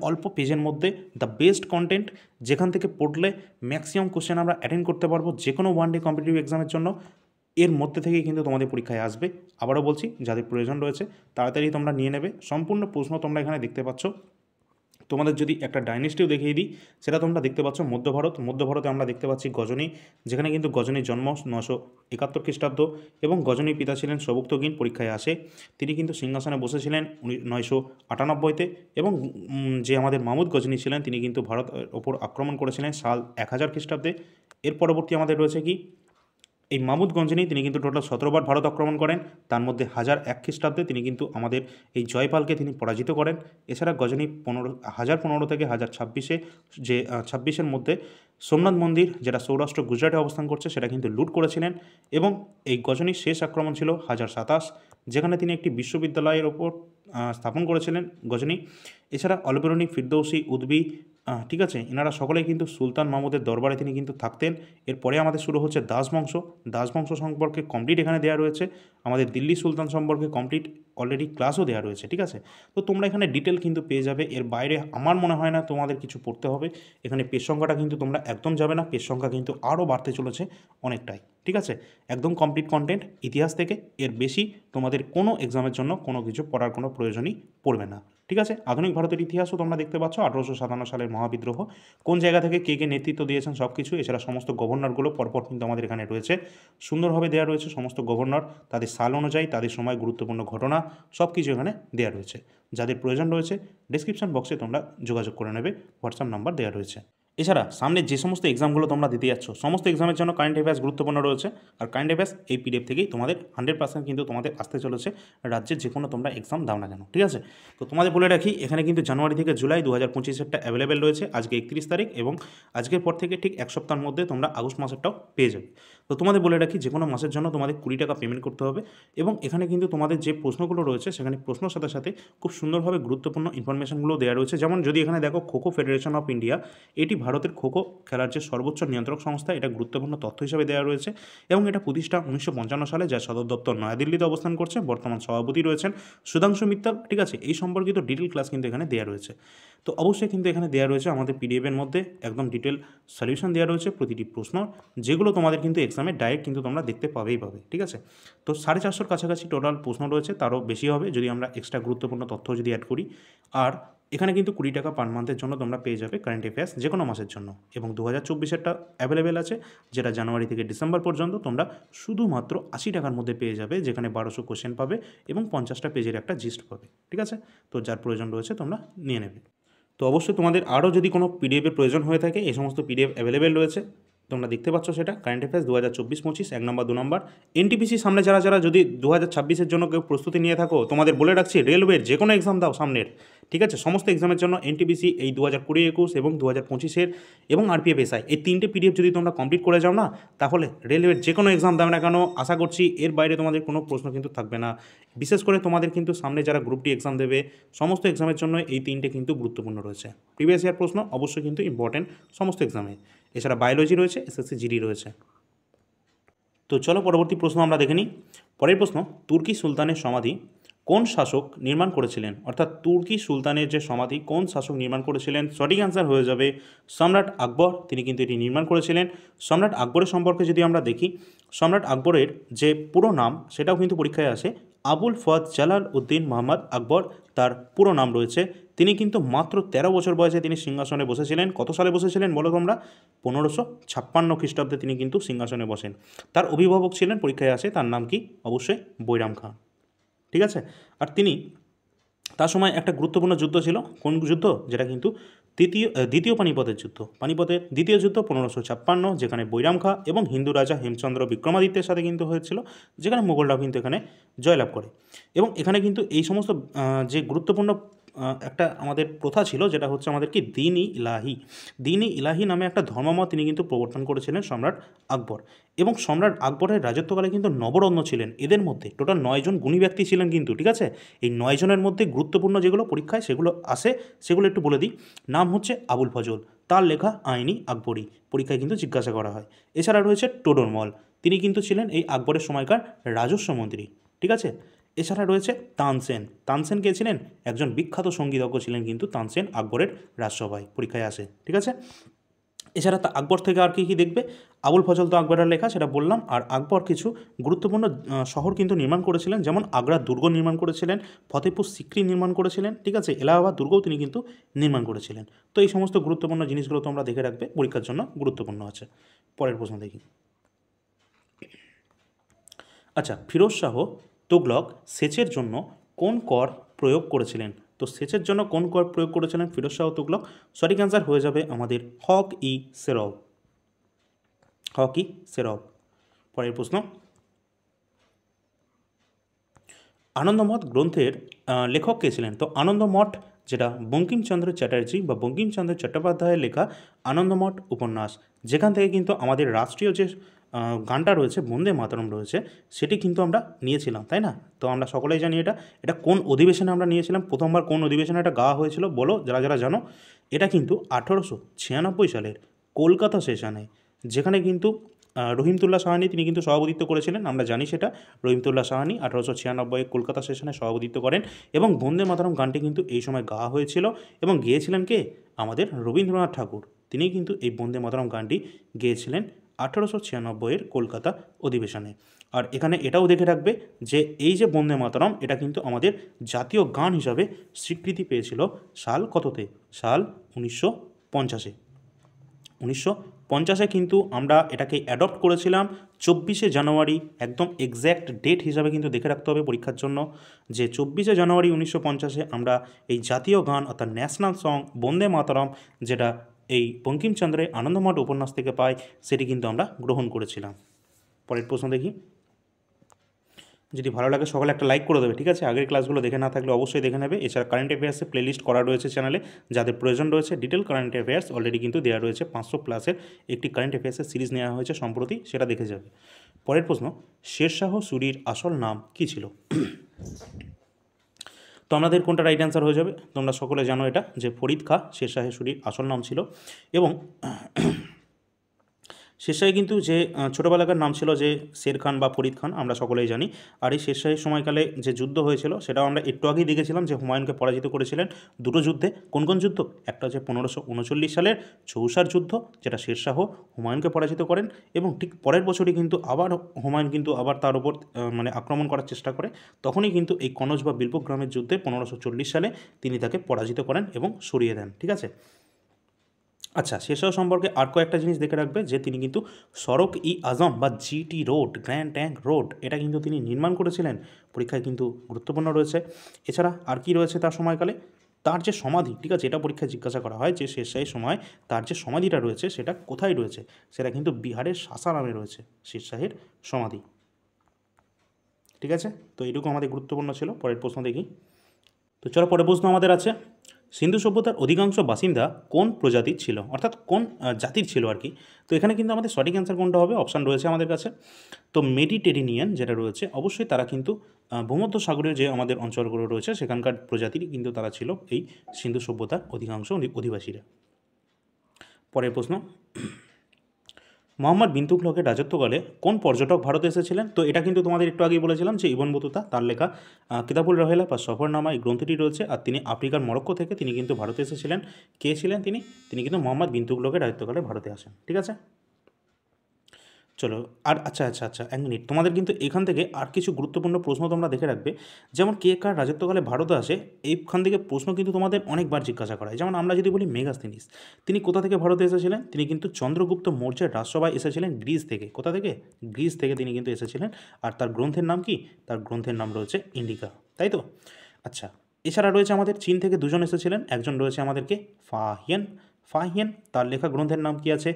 অল্প পেজের মধ্যে দ্য বেস্ট কন্টেন্ট, যেখান থেকে পড়লে ম্যাক্সিমাম কোশ্চেন আমরা অ্যাটেন্ড করতে পারবো যে কোনো ওয়ান ডে কম্পিটিটিভ এক্সামের জন্য। এর মধ্যে থেকেই কিন্তু তোমাদের পরীক্ষায় আসবে। আবারও বলছি, যাদের প্রয়োজন রয়েছে তাড়াতাড়ি তোমরা নিয়ে নেবে। সম্পূর্ণ প্রশ্ন তোমরা এখানে দেখতে পাচ্ছ। তোমাদের যদি একটা ডাইনেস্টিও দেখিয়ে দিই, সেটা তোমরা দেখতে পাচ্ছ মধ্যভারতে আমরা দেখতে পাচ্ছি গজনী, যেখানে কিন্তু গজনীর জন্ম 971 খ্রিস্টাব্দ এবং গজনীর পিতা ছিলেন সবুক্তগিন, পরীক্ষায় আসে। তিনি কিন্তু সিংহাসনে বসেছিলেন 998-তে। এবং যে আমাদের মাহমুদ গজনী ছিলেন, তিনি কিন্তু ভারতের ওপর আক্রমণ করেছিলেন সাল 1000 খ্রিস্টাব্দে। এর পরবর্তী আমাদের রয়েছে কি, এই মাহমুদ গঞ্জনী, তিনি কিন্তু টোটাল 17বার ভারত আক্রমণ করেন। তার মধ্যে 1001 খ্রিস্টাব্দে তিনি কিন্তু আমাদের এই জয়পালকে তিনি পরাজিত করেন। এছাড়া গজনী 1015 থেকে 1026 যে 26-এর মধ্যে সোমনাথ মন্দির, যেটা সৌরাষ্ট্র গুজরাটে অবস্থান করছে, সেটা কিন্তু লুট করেছিলেন। এবং এই গজনীর শেষ আক্রমণ ছিল 1027, যেখানে তিনি একটি বিশ্ববিদ্যালয়ের ওপর স্থাপন করেছিলেন গজনী। এছাড়া অলবেরনি, ফিরদৌসি, উদ্বি, ঠিক আছে, এনারা সকলেই কিন্তু সুলতান মাহমুদের দরবারে তিনি কিন্তু থাকতেন। এরপরে আমাদের শুরু হচ্ছে দাসবংশ সম্পর্কে কমপ্লিট এখানে দেওয়া রয়েছে। আমাদের দিল্লি সুলতান সম্পর্কে কমপ্লিট অলরেডি ক্লাসও দেওয়া রয়েছে, ঠিক আছে? তো তোমরা এখানে ডিটেল কিন্তু পেয়ে যাবে। এর বাইরে আমার মনে হয় না তোমাদের কিছু পড়তে হবে। এখানে পেজ সংখ্যাটা কিন্তু তোমরা একদম যাবে না, পেজ সংখ্যা কিন্তু আরও বাড়তে চলেছে অনেকটাই, ঠিক আছে? একদম কমপ্লিট কন্টেন্ট ইতিহাস থেকে। এর বেশি তোমাদের কোনো এক্সামের জন্য কোনো কিছু পড়ার কোনো প্রয়োজনই পড়বে না, ঠিক আছে? আধুনিক ভারতের ইতিহাসও তোমরা দেখতে পাচ্ছ। 1857 সালের মহাবিদ্রোহ, কোন জায়গা থেকে কে কে নেতৃত্ব দিয়েছেন সব কিছু। এছাড়া সমস্ত গভর্নরগুলো পরপর কিন্তু আমাদের এখানে রয়েছে, সুন্দরভাবে দেওয়া রয়েছে। সমস্ত গভর্নর, তাদের সাল অনুযায়ী, তাদের সময় গুরুত্বপূর্ণ ঘটনা, সব কিছু এখানে দেওয়া রয়েছে। যাদের প্রয়োজন রয়েছে ডেসক্রিপশন বক্সে তোমরা যোগাযোগ করে নেবে, হোয়াটসঅ্যাপ নাম্বার দেওয়া রয়েছে। এছাড়া সামনে যে সমস্ত এক্সামগুলো তোমরা দিতে যাচ্ছ, সমস্ত এক্সামের জন্য কারেন্ট অ্যাফেয়ার্স গুরুত্বপূর্ণ রয়েছে। আর কারেন্ট অ্যাফেয়ার্স এই পিডিএফ থেকেই তোমাদের 100% কিন্তু তোমাদের আসতে চলেছে, রাজ্যের যে কোনো তোমরা এক্সাম দাও না কেন, ঠিক আছে? তো তোমাদের বলে রাখি, এখানে কিন্তু জানুয়ারি থেকে জুলাই 2025-এরটা অ্যাভেলেবেল রয়েছে। আজকে 31 তারিখ, এবং আজকের পর থেকে ঠিক এক সপ্তাহের মধ্যে তোমরা আগস্ট মাসেরটাও পেয়ে যাবে। তো তোমাদের বলে রাখি, যে কোনো মাসের জন্য তোমাদের 20 টাকা পেমেন্ট করতে হবে। এবং এখানে কিন্তু তোমাদের যে প্রশ্নগুলো রয়েছে, সেখানে প্রশ্নের সাথে সাথে খুব সুন্দরভাবে গুরুত্বপূর্ণ ইনফরমেশনগুলো দেওয়া রয়েছে। যেমন যদি এখানে দেখো, খোখো ফেডারেশন অফ ইন্ডিয়া, এটি ভারতের খোখো খেলার যে সর্বোচ্চ নিয়ন্ত্রক সংস্থা, এটা গুরুত্বপূর্ণ তথ্য হিসেবে দেওয়া রয়েছে। এবং এটা প্রতিষ্ঠা 1955 সালে, যার সদর দপ্তর নয়াদিল্লিতে অবস্থান করছে। বর্তমান সভাপতি রয়েছেন সুধাংশু মিত্তাল, ঠিক আছে? এই সম্পর্কিত ডিটেল ক্লাস কিন্তু এখানে দেওয়া রয়েছে। তো অবশ্যই কিন্তু এখানে দেওয়া রয়েছে আমাদের পিডিএফের মধ্যে একদম ডিটেল সলিউশন দেওয়া রয়েছে প্রতিটি প্রশ্ন, যেগুলো তোমাদের কিন্তু এক্সামে ডাইরেক্ট কিন্তু তোমরা দেখতে পাবেই, ঠিক আছে? তো 450-র কাছাকাছি টোটাল প্রশ্ন রয়েছে, তারও বেশি হবে যদি আমরা এক্সট্রা গুরুত্বপূর্ণ তথ্য যদি অ্যাড করি। আর এখানে কিন্তু 20 টাকা পার মান্থের জন্য তোমরা পেয়ে যাবে কারেন্ট অ্যাফেয়ার্স যে কোনো মাসের জন্য। এবং 2024-এরটা অ্যাভেলেবেল আছে, যেটা জানুয়ারি থেকে ডিসেম্বর পর্যন্ত তোমরা শুধুমাত্র 80 টাকার মধ্যে পেয়ে যাবে, যেখানে 1200 কোশ্চেন পাবে এবং 50টা পেজের একটা জিস্ট পাবে, ঠিক আছে? তো যার প্রয়োজন রয়েছে তোমরা নিয়ে নেবে। তো অবশ্যই তোমাদের আরও যদি কোনো পিডিএফের প্রয়োজন হয়ে থাকে, এই সমস্ত পিডিএফ অ্যাভেলেবেল রয়েছে, তোমরা দেখতে পাচ্ছ সেটা কারেন্ট অ্যাফেয়ার্স 2024-25 1 নম্বর 2 নম্বর। এনটিপিসি সামনে যারা যদি 2026-এর জন্য কেউ প্রস্তুতি নিয়ে থাকো, তোমাদের বলে রাখছি, রেলওয়ের যে কোনো এক্সাম দাও সামনের, ঠিক আছে? সমস্ত এক্সামের জন্য এনটিপিসি এই 2020-21 এবং 2025-এর এবং আরপিএফএসআই, এই 3টে পিডিএফ যদি তোমরা কমপ্লিট করে যাও না, তাহলে রেলওয়ের যে কোনো এক্সাম দাও না কেন, আশা করছি এর বাইরে তোমাদের কোনো প্রশ্ন কিন্তু থাকবে না। বিশেষ করে তোমাদের কিন্তু সামনে যারা গ্রুপ ডি এক্সাম দেবে, সমস্ত এক্সামের জন্য এই 3টে কিন্তু গুরুত্বপূর্ণ রয়েছে। প্রিভিয়াস ইয়ার প্রশ্ন অবশ্যই কিন্তু ইম্পর্টেন্ট সমস্ত এক্সামে। এছাড়া বায়োলজি রয়েছে, এসএসসি জিডি রয়েছে। তো চলো পরবর্তী প্রশ্ন আমরা দেখে নিই। পরের প্রশ্ন, তুর্কি সুলতানের সমাধি কোন শাসক নির্মাণ করেছিলেন? অর্থাৎ তুর্কি সুলতানের যে সমাধি কোন শাসক নির্মাণ করেছিলেন? সঠিক অ্যান্সার হয়ে যাবে সম্রাট আকবর, তিনি কিন্তু এটি নির্মাণ করেছিলেন। সম্রাট আকবরের সম্পর্কে যদি আমরা দেখি, সম্রাট আকবরের যে পুরো নাম সেটাও কিন্তু পরীক্ষায় আসে, আবুল ফয়দ জালাল উদ্দিন মোহাম্মদ আকবর তার পুরো নাম রয়েছে। তিনি কিন্তু মাত্র 13 বছর বয়সে তিনি সিংহাসনে বসেছিলেন। কত সালে বসেছিলেন বলো তোমরা? 1556 খ্রিস্টাব্দে তিনি কিন্তু সিংহাসনে বসেন। তার অভিভাবক ছিলেন, পরীক্ষায় আসে, তার নাম কি? অবশ্যই বৈরাম খাঁ। ঠিক আছে। আর তিনি তার সময় একটা গুরুত্বপূর্ণ যুদ্ধ ছিল, কোন যুদ্ধ? যেটা কিন্তু দ্বিতীয় পানিপথের যুদ্ধ। পানিপথের দ্বিতীয় যুদ্ধ 1556, যেখানে বৈরাম খাঁ এবং হিন্দু রাজা হেমচন্দ্র বিক্রমাদিত্যের সাথে কিন্তু হয়েছিল, যেখানে মুঘলরাও কিন্তু এখানে জয়লাভ করে। এবং এখানে কিন্তু এই সমস্ত যে গুরুত্বপূর্ণ একটা আমাদের প্রথা ছিল, যেটা হচ্ছে আমাদের কি? দিন-ই ইলাহি নামে একটা ধর্মমত তিনি কিন্তু প্রবর্তন করেছিলেন সম্রাট আকবর। এবং সম্রাট আকবরের রাজত্বকালে কিন্তু নবরত্ন ছিলেন, এদের মধ্যে টোটাল 9 জন গুণী ব্যক্তি ছিলেন কিন্তু। ঠিক আছে, এই 9 জনের মধ্যে গুরুত্বপূর্ণ যেগুলো পরীক্ষায় সেগুলো আসে, সেগুলো একটু বলে দিই। নাম হচ্ছে আবুল ফজল, তার লেখা আইনি আকবরী, পরীক্ষায় কিন্তু জিজ্ঞাসা করা হয়। এছাড়া রয়েছে টোডরমল, তিনি কিন্তু ছিলেন এই আকবরের সময়কার রাজস্ব মন্ত্রী। ঠিক আছে। এছাড়া রয়েছে তানসেন। তানসেন কে ছিলেন? একজন বিখ্যাত সঙ্গীতজ্ঞ ছিলেন কিন্তু তানসেন, আকবরের রাজসভায় পরীক্ষায় আসে। ঠিক আছে। এছাড়া আকবর থেকে আর কী দেখবে? আবুল ফজল তো আকবরের লেখা, সেটা বললাম। আর আকবর কিছু গুরুত্বপূর্ণ শহর কিন্তু নির্মাণ করেছিলেন, যেমন আগ্রার দুর্গ নির্মাণ করেছিলেন, ফতেপুর সিক্রি নির্মাণ করেছিলেন। ঠিক আছে, এলাহাবাদ দুর্গও তিনি কিন্তু নির্মাণ করেছিলেন। তো এই সমস্ত গুরুত্বপূর্ণ জিনিসগুলো তোমরা দেখে রাখবে, পরীক্ষার জন্য গুরুত্বপূর্ণ আছে। পরের প্রশ্ন দেখি। আচ্ছা, ফিরোজ শাহ তুগলক সেচের জন্য কোন কর প্রয়োগ করেছিলেন? তো সেচের জন্য কোন কর প্রয়োগ করেছিলেন ফিরোজ শাহ তুগলক? সঠিক অ্যান্সার হয়ে যাবে আমাদের হক-ই-সেরব। হক-ই-সেরব। পরের প্রশ্ন, আনন্দমঠ গ্রন্থের লেখক কে ছিলেন? তো আনন্দমঠ যেটা বঙ্কিমচন্দ্র চ্যাটার্জি বা বঙ্কিমচন্দ্র চট্টোপাধ্যায়ের লেখা আনন্দমঠ উপন্যাস, যেখান থেকে কিন্তু আমাদের রাষ্ট্রীয় যে গানটা রয়েছে, বন্দে মাতরম রয়েছে, সেটি কিন্তু আমরা নিয়েছিলাম, তাই না? তো আমরা সকলেই জানি এটা কোন অধিবেশনে আমরা নিয়েছিলাম, প্রথমবার কোন অধিবেশনে এটা গাওয়া হয়েছিল বলো, যারা যারা জানো। এটা কিন্তু 1896 সালের কলকাতা সেশনে, যেখানে কিন্তু রহিমতুল্লাহ সাহানি তিনি কিন্তু সভাপতিত্ব করেছিলেন, আমরা জানি সেটা। রহিমতুল্লাহ সাহানি 1896 কলকাতা সেশনে সভাপতিত্ব করেন এবং বন্দে মাতরম গানটি কিন্তু এই সময় গাওয়া হয়েছিল এবং গেয়েছিলেন কে? আমাদের রবীন্দ্রনাথ ঠাকুর। তিনিই কিন্তু এই বন্দে মাতরম গানটি গেয়েছিলেন 1896 কলকাতা অধিবেশনে। আর এখানে এটাও দেখে রাখবে যে এই যে বন্দে মাতরম, এটা কিন্তু আমাদের জাতীয় গান হিসাবে স্বীকৃতি পেয়েছিল সাল কততে? সাল 1950-এ। 1950-এ কিন্তু আমরা এটাকে অ্যাডপ্ট করেছিলাম 24শে জানুয়ারি, একদম এক্স্যাক্ট ডেট হিসাবে কিন্তু দেখে রাখতে হবে পরীক্ষার জন্য, যে 24শে জানুয়ারি 1950-এ আমরা এই জাতীয় গান অর্থাৎ ন্যাশনাল সং বন্দে মাতরম, যেটা এই বঙ্কিমচন্দ্রের আনন্দমঠ উপন্যাস থেকে পাই, সেটি কিন্তু আমরা গ্রহণ করেছিলাম। পরের প্রশ্ন দেখি। যদি ভালো লাগে সকলে একটা লাইক করে দেবে, ঠিক আছে? আগের ক্লাসগুলো দেখে না থাকলে অবশ্যই দেখে নেবে। এছাড়া কারেন্ট অ্যাফেয়ার্সে প্লেলিস্ট করা রয়েছে চ্যানেলে, যাদের প্রয়োজন রয়েছে। ডিটেল কারেন্ট অ্যাফেয়ার্স অলরেডি কিন্তু দেওয়া রয়েছে, 500+ একটি কারেন্ট অ্যাফেয়ার্সের সিরিজ নেওয়া হয়েছে সম্প্রতি, সেটা দেখে যাবে। পরের প্রশ্ন, শেরশাহ সুরির আসল নাম কী ছিল? তো আমাদের কোনটা রাইট অ্যান্সার হয়ে যাবে? তোমরা সকলে জানো এটা, যে ফরিদ খাঁ শেরশাহ সুরির আসল নাম ছিল। এবং শেরশাহী কিন্তু যে ছোটোবেলাকার নাম ছিল যে শের খান বা ফরিদ খান, আমরা সকলেই জানি। আর এই শেরশাহীর সময়কালে যে যুদ্ধ হয়েছিল সেটাও আমরা একটু আগেই দেখেছিলাম, যে হুমায়ুনকে পরাজিত করেছিলেন দুটো যুদ্ধে। কোন কোন যুদ্ধ? একটা হচ্ছে 1539 সালের চৌসার যুদ্ধ, যেটা শেরশাহ হুমায়ুনকে পরাজিত করেন, এবং ঠিক পরের বছরই কিন্তু আবার হুমায়ুন কিন্তু আবার তার উপর মানে আক্রমণ করার চেষ্টা করে। তখনই কিন্তু এই কনজ বা বিলপুর গ্রামের যুদ্ধে 1540 সালে তিনি তাকে পরাজিত করেন এবং সরিয়ে দেন। ঠিক আছে। আচ্ছা, শেরশাহ সম্পর্কে আর কয়েকটা জিনিস দেখে রাখবে, যে তিনি কিন্তু সড়ক-ই-আজম বা GT road, grand tank road, এটা কিন্তু তিনি নির্মাণ করেছিলেন, পরীক্ষায় কিন্তু গুরুত্বপূর্ণ রয়েছে। এছাড়া আর কি রয়েছে তার সময়কালে? তার যে সমাধি, ঠিক আছে, এটা পরীক্ষায় জিজ্ঞাসা করা হয় যে শেরশাহের সময় তার যে সমাধিটা রয়েছে সেটা কোথায় রয়েছে? সেটা কিন্তু বিহারের সাসারামে রয়েছে শেরশাহের সমাধি। ঠিক আছে, তো এইটুকু আমাদের গুরুত্বপূর্ণ ছিল। পরের প্রশ্ন দেখি। তো চলো, পরের প্রশ্ন আমাদের আছে, সিন্ধু সভ্যতার অধিকাংশ বাসিন্দা কোন প্রজাতির ছিল, অর্থাৎ কোন জাতির ছিল আর কি। তো এখানে কিন্তু আমাদের সঠিক অ্যান্সার কোনটা হবে? অপশান রয়েছে আমাদের কাছে। তো মেডিটেরিনিয়ান যেটা রয়েছে, অবশ্যই তারা কিন্তু ভূমধ্যসাগরীয় যে আমাদের অঞ্চলগুলো রয়েছে সেখানকার প্রজাতির কিন্তু তারা ছিল এই সিন্ধু সভ্যতার অধিকাংশ অধিবাসীরা। পরের প্রশ্ন, মোহাম্মদ বিন তুগলকের রাজত্বকালে কোন পর্যটক ভারতে এসেছিলেন? তো এটা কিন্তু তোমাদের একটু আগেই বলেছিলাম যে ইবন বতুতা, তার লেখা কিতাবুল রহেলা বা সফরনামা এই গ্রন্থটি রয়েছে। আর তিনি আফ্রিকার মরক্কো থেকে তিনি কিন্তু ভারতে এসেছিলেন। কে ছিলেন তিনি? তিনি কিন্তু মোহাম্মদ বিন তুগলকের রাজত্বকালে ভারতে আসেন। ঠিক আছে, চলো। আর আচ্ছা 1 মিনিট, তোমাদের কিন্তু এখান থেকে আর কিছু গুরুত্বপূর্ণ প্রশ্ন তোমরা দেখে রাখবে। যেমন কে কার রাজত্বকালে ভারতে আসে, এইখান থেকে প্রশ্ন কিন্তু তোমাদের অনেকবার জিজ্ঞাসা করা হয়। যেমন আমরা যদি বলি মেগাস্তিনিস, তিনি কোথা থেকে ভারতে এসেছিলেন? তিনি কিন্তু চন্দ্রগুপ্ত মৌর্যের রাজসভায় এসেছিলেন গ্রিস থেকে। কোথা থেকে? গ্রিস থেকে তিনি কিন্তু এসেছিলেন। আর তার গ্রন্থের নাম কি? তার গ্রন্থের নাম রয়েছে ইন্ডিকা, তাই তো? আচ্ছা, এছাড়া রয়েছে আমাদের চীন থেকে দুজন এসেছিলেন। একজন রয়েছে আমাদেরকে ফাহিয়েন, তার লেখা গ্রন্থের নাম কি আছে?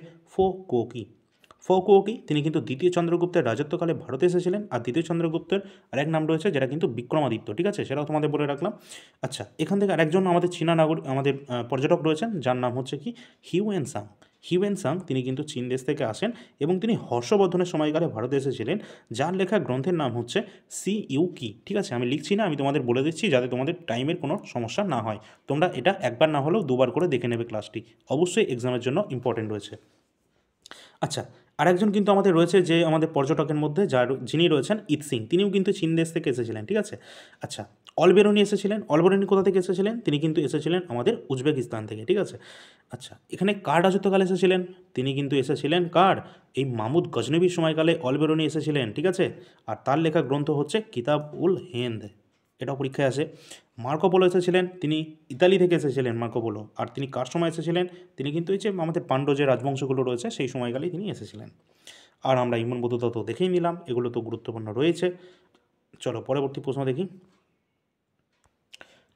ফোকুওকি, তিনি কিন্তু দ্বিতীয় চন্দ্রগুপ্তের রাজত্বকালে ভারতে এসেছিলেন। আর দ্বিতীয় চন্দ্রগুপ্তের আরেক নাম রয়েছে যেটা কিন্তু বিক্রমাদিত্য। ঠিক আছে, সেটাও তোমাদের বলে রাখলাম। আচ্ছা, এখান থেকে আরেকজন আমাদের চীনা নাগরিক, আমাদের পর্যটক রয়েছেন, যার নাম হচ্ছে কি? হিউয়েন সাং, তিনি কিন্তু চীন দেশ থেকে আসেন এবং তিনি হর্ষবর্ধনের সময়কালে ভারতে এসেছিলেন। যার লেখা গ্রন্থের নাম হচ্ছে সিইউকি। ঠিক আছে, আমি লিখছি না, আমি তোমাদের বলে দিচ্ছি যাতে তোমাদের টাইমের কোনো সমস্যা না হয়। তোমরা এটা একবার না হলেও দুবার করে দেখে নেবে ক্লাসটি, অবশ্যই এক্সামের জন্য ইম্পর্টেন্ট রয়েছে। আচ্ছা, আরেকজন কিন্তু আমাদের রয়েছে যে আমাদের পর্যটকের মধ্যে যিনি রয়েছেন ইৎসিং, তিনিও কিন্তু চীন দেশ থেকে এসেছিলেন। ঠিক আছে, আচ্ছা, অলবেরনি এসেছিলেন। অলবেরনি কোথা থেকে এসেছিলেন? তিনি কিন্তু এসেছিলেন আমাদের উজবেকিস্তান থেকে। ঠিক আছে, আচ্ছা, এখানে কার রাজত্বকালে এসেছিলেন? তিনি কিন্তু এসেছিলেন কার? এই মাহমুদ গজনবীর সময়কালে অলবেরনি এসেছিলেন। ঠিক আছে, আর তার লেখা গ্রন্থ হচ্ছে কিতাব উল হিন্দ, এটাও পরীক্ষায় আসে। মার্কো পোলো এসেছিলেন, তিনি ইতালি থেকে এসেছিলেন মার্কো পোলো। আর তিনি কার সময় এসেছিলেন? তিনি কিন্তু এই যে আমাদের পাণ্ড্য যে রাজবংশগুলো রয়েছে সেই সময়কালেই তিনি এসেছিলেন। আর আমরা ইমন বতুতা তো দেখেই নিলাম, এগুলো তো গুরুত্বপূর্ণ রয়েছে। চলো পরবর্তী প্রশ্ন দেখি।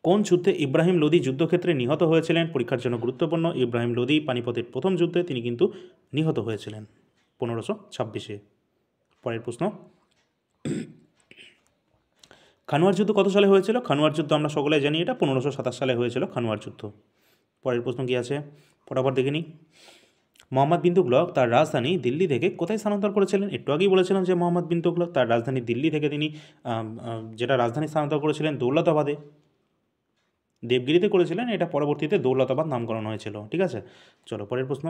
কোন যুদ্ধে ইব্রাহিম লোদি যুদ্ধক্ষেত্রে নিহত হয়েছিলেন? পরীক্ষার জন্য গুরুত্বপূর্ণ। ইব্রাহিম লোদি পানিপথের প্রথম যুদ্ধে তিনি কিন্তু নিহত হয়েছিলেন 1526-এ। পরের প্রশ্ন, খানুয়ার যুদ্ধ কত সালে হয়েছিল? খানুয়ার যুদ্ধ আমরা সকলে জানি, এটা 1527 সালে হয়েছিল খানুয়ার যুদ্ধ। পরের প্রশ্ন কী আছে ফটাফট দেখে নিই। মোহাম্মদ বিন তুগলক তার রাজধানী দিল্লি থেকে কোথায় স্থানান্তর করেছিলেন? একটু আগেই বলেছিলাম যে মোহাম্মদ বিন তুগলক তার রাজধানী দিল্লি থেকে তিনি যেটা রাজধানী স্থানান্তর করেছিলেন দৌলতাবাদে, দেবগিরিতে করেছিলেন। এটা পরবর্তীতে দৌলতাবাদ নামকরণ হয়েছিল। ঠিক আছে, চলো পরের প্রশ্ন।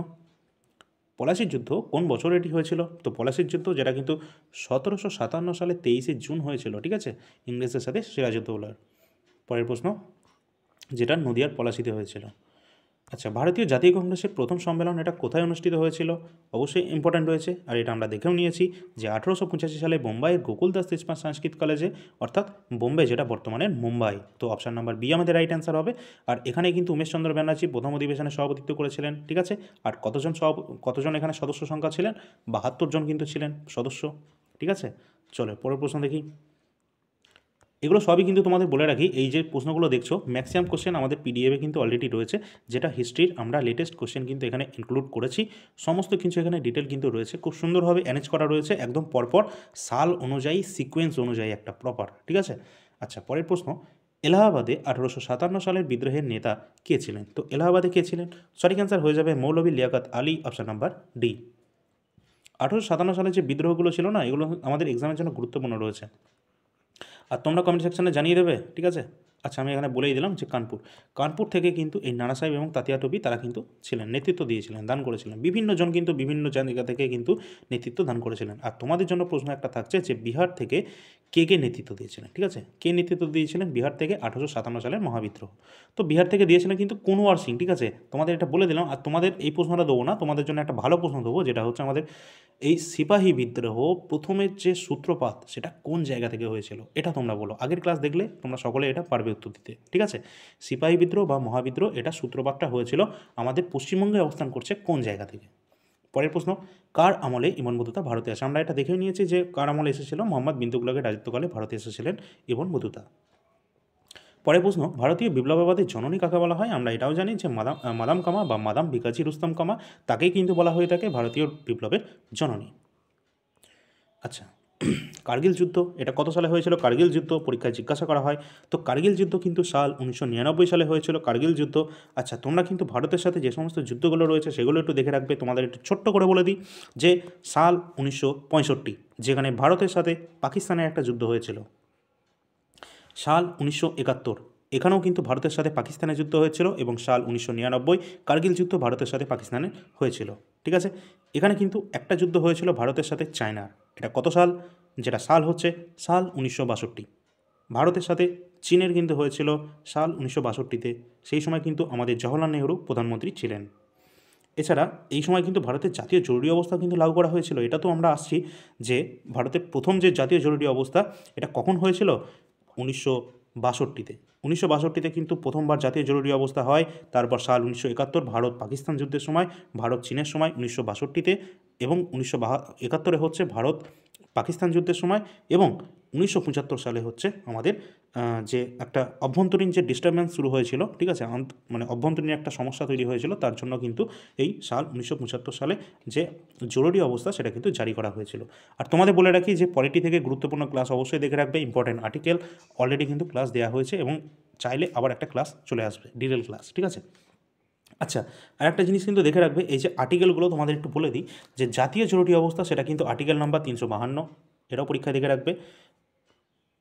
পলাশির যুদ্ধ কোন বছর এটি হয়েছিল? তো পলাশির যুদ্ধ যেটা কিন্তু 1757 সালে 23শে জুন হয়েছিল। ঠিক আছে, ইংরেজদের সাথে সিরাজউদ্দৌলার। পরের প্রশ্ন, যেটা নদিয়ার পলাশিতে হয়েছিল। আচ্ছা, ভারতীয় জাতীয় কংগ্রেসের প্রথম সম্মেলন এটা কোথায় অনুষ্ঠিত হয়েছিল? অবশ্যই ইম্পর্ট্যান্ট রয়েছে, আর এটা আমরা দেখেও নিয়েছি যে 1885 সালে বোম্বাইয়ের গোকুলদাস দেশপান্ডে সংস্কৃত কলেজে, অর্থাৎ বোম্বে যেটা বর্তমানের মুম্বাই। তো অপশান নাম্বার বি আমাদের রাইট অ্যান্সার হবে। আর এখানে কিন্তু উমেশচন্দ্র ব্যানার্জি প্রথম অধিবেশনে সভাপতিত্ব করেছিলেন। ঠিক আছে, আর কতজন এখানে সদস্য সংখ্যা ছিলেন? 72 জন কিন্তু ছিলেন সদস্য। ঠিক আছে, চলো পরের প্রশ্ন দেখি। এগুলো সবই কিন্তু তোমাদের বলে রাখি, এই যে প্রশ্নগুলো দেখছো ম্যাক্সিমাম কোশ্চেন আমাদের পিডিএফে কিন্তু অলরেডি রয়েছে, যেটা হিস্ট্রির আমরা লেটেস্ট কোশ্চেন কিন্তু এখানে ইনক্লুড করেছি। সমস্ত কিছু এখানে ডিটেল কিন্তু রয়েছে, খুব সুন্দরভাবে অ্যারেঞ্জ করা রয়েছে, একদম পরপর সাল অনুযায়ী সিকোয়েন্স অনুযায়ী একটা প্রপার। ঠিক আছে, আচ্ছা পরের প্রশ্ন। এলাহাবাদে 1857 সালের বিদ্রোহের নেতা কে ছিলেন? তো এলাহাবাদে কে ছিলেন? সঠিক অ্যান্সার হয়ে যাবে মৌলভী Liaquat Ali, option number D. 1857 সালের যে বিদ্রোহগুলো ছিল না, এগুলো আমাদের এক্সামের জন্য গুরুত্বপূর্ণ রয়েছে, আর তোমরা কমেন্ট সেকশনে জানিয়ে দেবে। ঠিক আছে, আচ্ছা আমি এখানে বলেই দিলাম যে কানপুর থেকে কিন্তু এই নানা সাহেব এবং তাতিয়া টুপি তারা কিন্তু ছিলেন, নেতৃত্ব দিয়েছিলেন, দান করেছিলেন। বিভিন্ন জন কিন্তু বিভিন্ন জায়গা থেকে কিন্তু নেতৃত্ব দান করেছিলেন। আর তোমাদের জন্য প্রশ্ন একটা থাকছে যে বিহার থেকে কে নেতৃত্ব দিয়েছিলেন? ঠিক আছে, কে নেতৃত্ব দিয়েছিলেন বিহার থেকে 1857 সালের মহাবিদ্রোহ? তো বিহার থেকে দিয়েছিলেন কিন্তু কুনওয়ার সিং। ঠিক আছে, তোমাদের এটা বলে দিলাম। আর তোমাদের এই প্রশ্নটা দেবো না, তোমাদের জন্য একটা ভালো প্রশ্ন দেবো, যেটা হচ্ছে আমাদের এই সিপাহী বিদ্রোহ প্রথমের যে সূত্রপাত সেটা কোন জায়গা থেকে হয়েছিল? এটা তোমরা বলো, আগের ক্লাস দেখলে তোমরা সকলে এটা পারবে উত্তর দিতে। ঠিক আছে, সিপাহী বিদ্রোহ বা মহাবিদ্রোহ এটা সূত্রপাতটা হয়েছিল আমাদের পশ্চিমবঙ্গে অবস্থান করছে কোন জায়গা থেকে? পরের প্রশ্ন, কার আমলে ইবন বতুতা ভারতে আসে? আমরা এটা দেখেও নিয়েছি যে কার আমলে এসেছিল, মোহাম্মদ বিন তুগলকের রাজত্বকালে ভারতে এসেছিলেন ইবন বতুতা। পরের প্রশ্ন, ভারতীয় বিপ্লববাদের জননী কাকে বলা হয়? আমরা এটাও জানি যে মাদাম কামা বা মাদাম বিকাজি রুস্তম কামা, তাকেই কিন্তু বলা হয়ে থাকে ভারতীয় বিপ্লবের জননী। আচ্ছা, কার্গিল যুদ্ধ এটা কত সালে হয়েছিল? কার্গিল যুদ্ধ পরীক্ষায় জিজ্ঞাসা করা হয়। তো কার্গিল যুদ্ধ কিন্তু সাল 1999 সালে হয়েছিল কার্গিল যুদ্ধ। আচ্ছা, তোমরা কিন্তু ভারতের সাথে যে সমস্ত যুদ্ধগুলো রয়েছে সেগুলো একটু দেখে রাখবে। তোমাদের একটু ছোট্ট করে বলে দিই যে সাল 1965, যেখানে ভারতের সাথে পাকিস্তানের একটা যুদ্ধ হয়েছিল। সাল 1971, এখানেও কিন্তু ভারতের সাথে পাকিস্তানের যুদ্ধ হয়েছিল। এবং সাল 1999 কার্গিল যুদ্ধ ভারতের সাথে পাকিস্তানের হয়েছিল। ঠিক আছে। এখানে কিন্তু একটা যুদ্ধ হয়েছিল ভারতের সাথে চায়নার, এটা কত সাল, যেটা সাল হচ্ছে সাল 1962। ভারতের সাথে চীনের কিন্তু হয়েছিল সাল 1962-তে, সেই সময় কিন্তু আমাদের জওহরলাল নেহরু প্রধানমন্ত্রী ছিলেন। এছাড়া এই সময় কিন্তু ভারতের জাতীয় জরুরি অবস্থা কিন্তু লাগু করা হয়েছিল। এটা তো আমরা আসছি যে ভারতের প্রথম যে জাতীয় জরুরি অবস্থা এটা কখন হয়েছিল, 1962-তে। 1962-তে কিন্তু প্রথমবার জাতীয় জরুরি অবস্থা হয়। তারপর সাল 1971 ভারত পাকিস্তান যুদ্ধের সময়, ভারত চীনের সময় 1962-তে, এবং 1971-এ হচ্ছে ভারত পাকিস্তান যুদ্ধের সময়, এবং 1975 সালে হচ্ছে আমাদের যে একটা অভ্যন্তরীণ যে ডিস্টারবেন্স শুরু হয়েছিল, ঠিক আছে, মানে অভ্যন্তরীণ একটা সমস্যা তৈরি হয়েছিল, তার জন্য কিন্তু এই সাল 1975 সালে যে জরুরি অবস্থা সেটা কিন্তু জারি করা হয়েছিল। আর তোমাদের বলে রাখি যে পলিটি থেকে গুরুত্বপূর্ণ ক্লাস অবশ্যই দেখে রাখবে, ইম্পর্টেন্ট আর্টিকেল অলরেডি কিন্তু ক্লাস দেওয়া হয়েছে, এবং চাইলে আবার একটা ক্লাস চলে আসবে, ডিটেল ক্লাস, ঠিক আছে। আচ্ছা, আর একটা জিনিস কিন্তু দেখে রাখবে, এই যে আর্টিকেলগুলো তোমাদের একটু বলে দিই, যে জাতীয় জরুরি অবস্থা সেটা কিন্তু আর্টিকেল নাম্বার 352, এটাও পরীক্ষায় দেখে রাখবে।